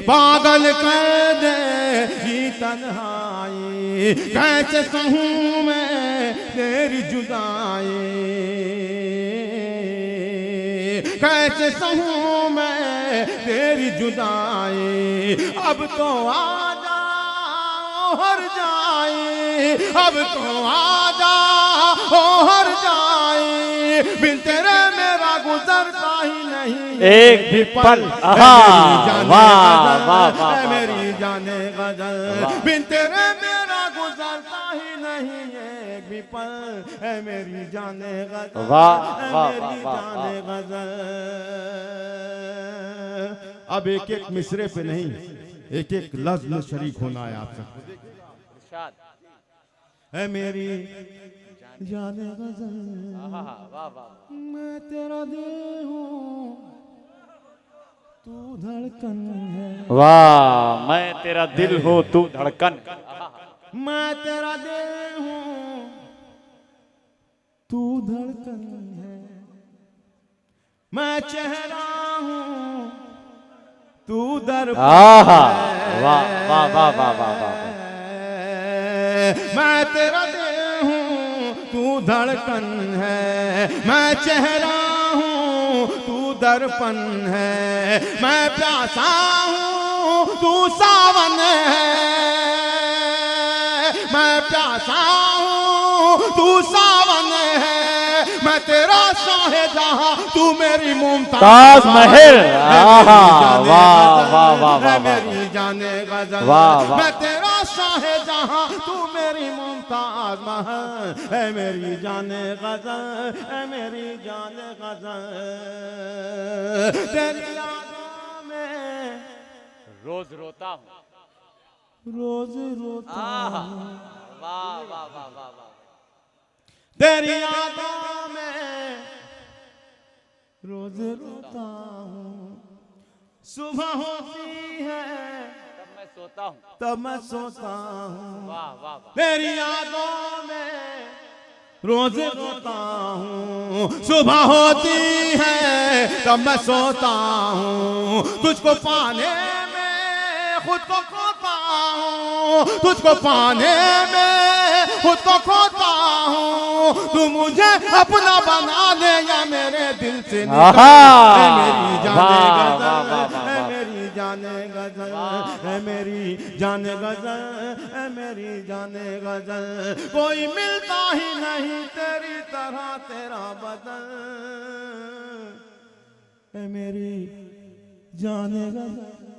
पागल कर देगी तन्हाई, कैसे सहूं मैं तेरी जुदाई, कैसे सहूं मैं तेरी जुदाई, अब तो आ जाओ हर जाए, अब तो आ जाओ हर जाए, बिन तेरे मेरा गुजरता ही नहीं एक भी पल। आहा वाह वाह वाह। मेरी जाने गजल, बिन तेरे मेरा गुजरता ही नहीं एक भी पल, है मेरी जाने गजल, वाह वाह मेरी वाह जाने गजल। अब एक एक मिसरे पे नहीं, एक एक लफ्ज में शरीक होना है आप सबको। है मेरी जाने गजल, मैं तेरा दिल हूँ तू धड़कन है, वाह मैं तेरा दिल हूँ तू धड़कन, मैं तेरा दिल हूँ तू धड़कन है, मैं चेहरा हूँ तू दर्पण आहा है, वाह वाह वाह वाह वाह वाह। मैं तेरा दिल हूँ तू धड़कन है, मैं चेहरा हूँ तू दर्पण है, मैं प्यासा हूँ तू सावन है, मैं प्यासा हूँ तू सावन है, मैं तेरा शाहजहां तू मेरी मुमताज ताजमहल। आहा वाह वाह वाह वाह। मेरी जाने गजल, वाह, वाह। मैं तेरा शाहजहां तू मेरी मुमताज महल, है मेरी जाने गजल, है मेरी जाने गजल, तेरी यादों में रोज रोता हूँ, रोज रोता आहा हूँ, वाह वाह वाह वाह वाह। तेरी यादों में रोज रोता हूँ, सुबह होती है सोता हूँ। तब मैं सोता हूँ, वाह वाह वाह। तेरी यादों में रोज रोता हूँ, सुबह होती है तब मैं सोता हूँ, तुझको पाने में खुद को खोता हूँ, तुझको पाने में खुद को खोता हूँ, तू मुझे अपना बना ले या मेरे दिल से निकल। है मेरी जाने गजल, है मेरी जाने गजल, है मेरी जाने गजल, है मेरी जाने गजल, कोई मिलता ही नहीं तेरी तरह तेरा बदल, है मेरी जाने गजल।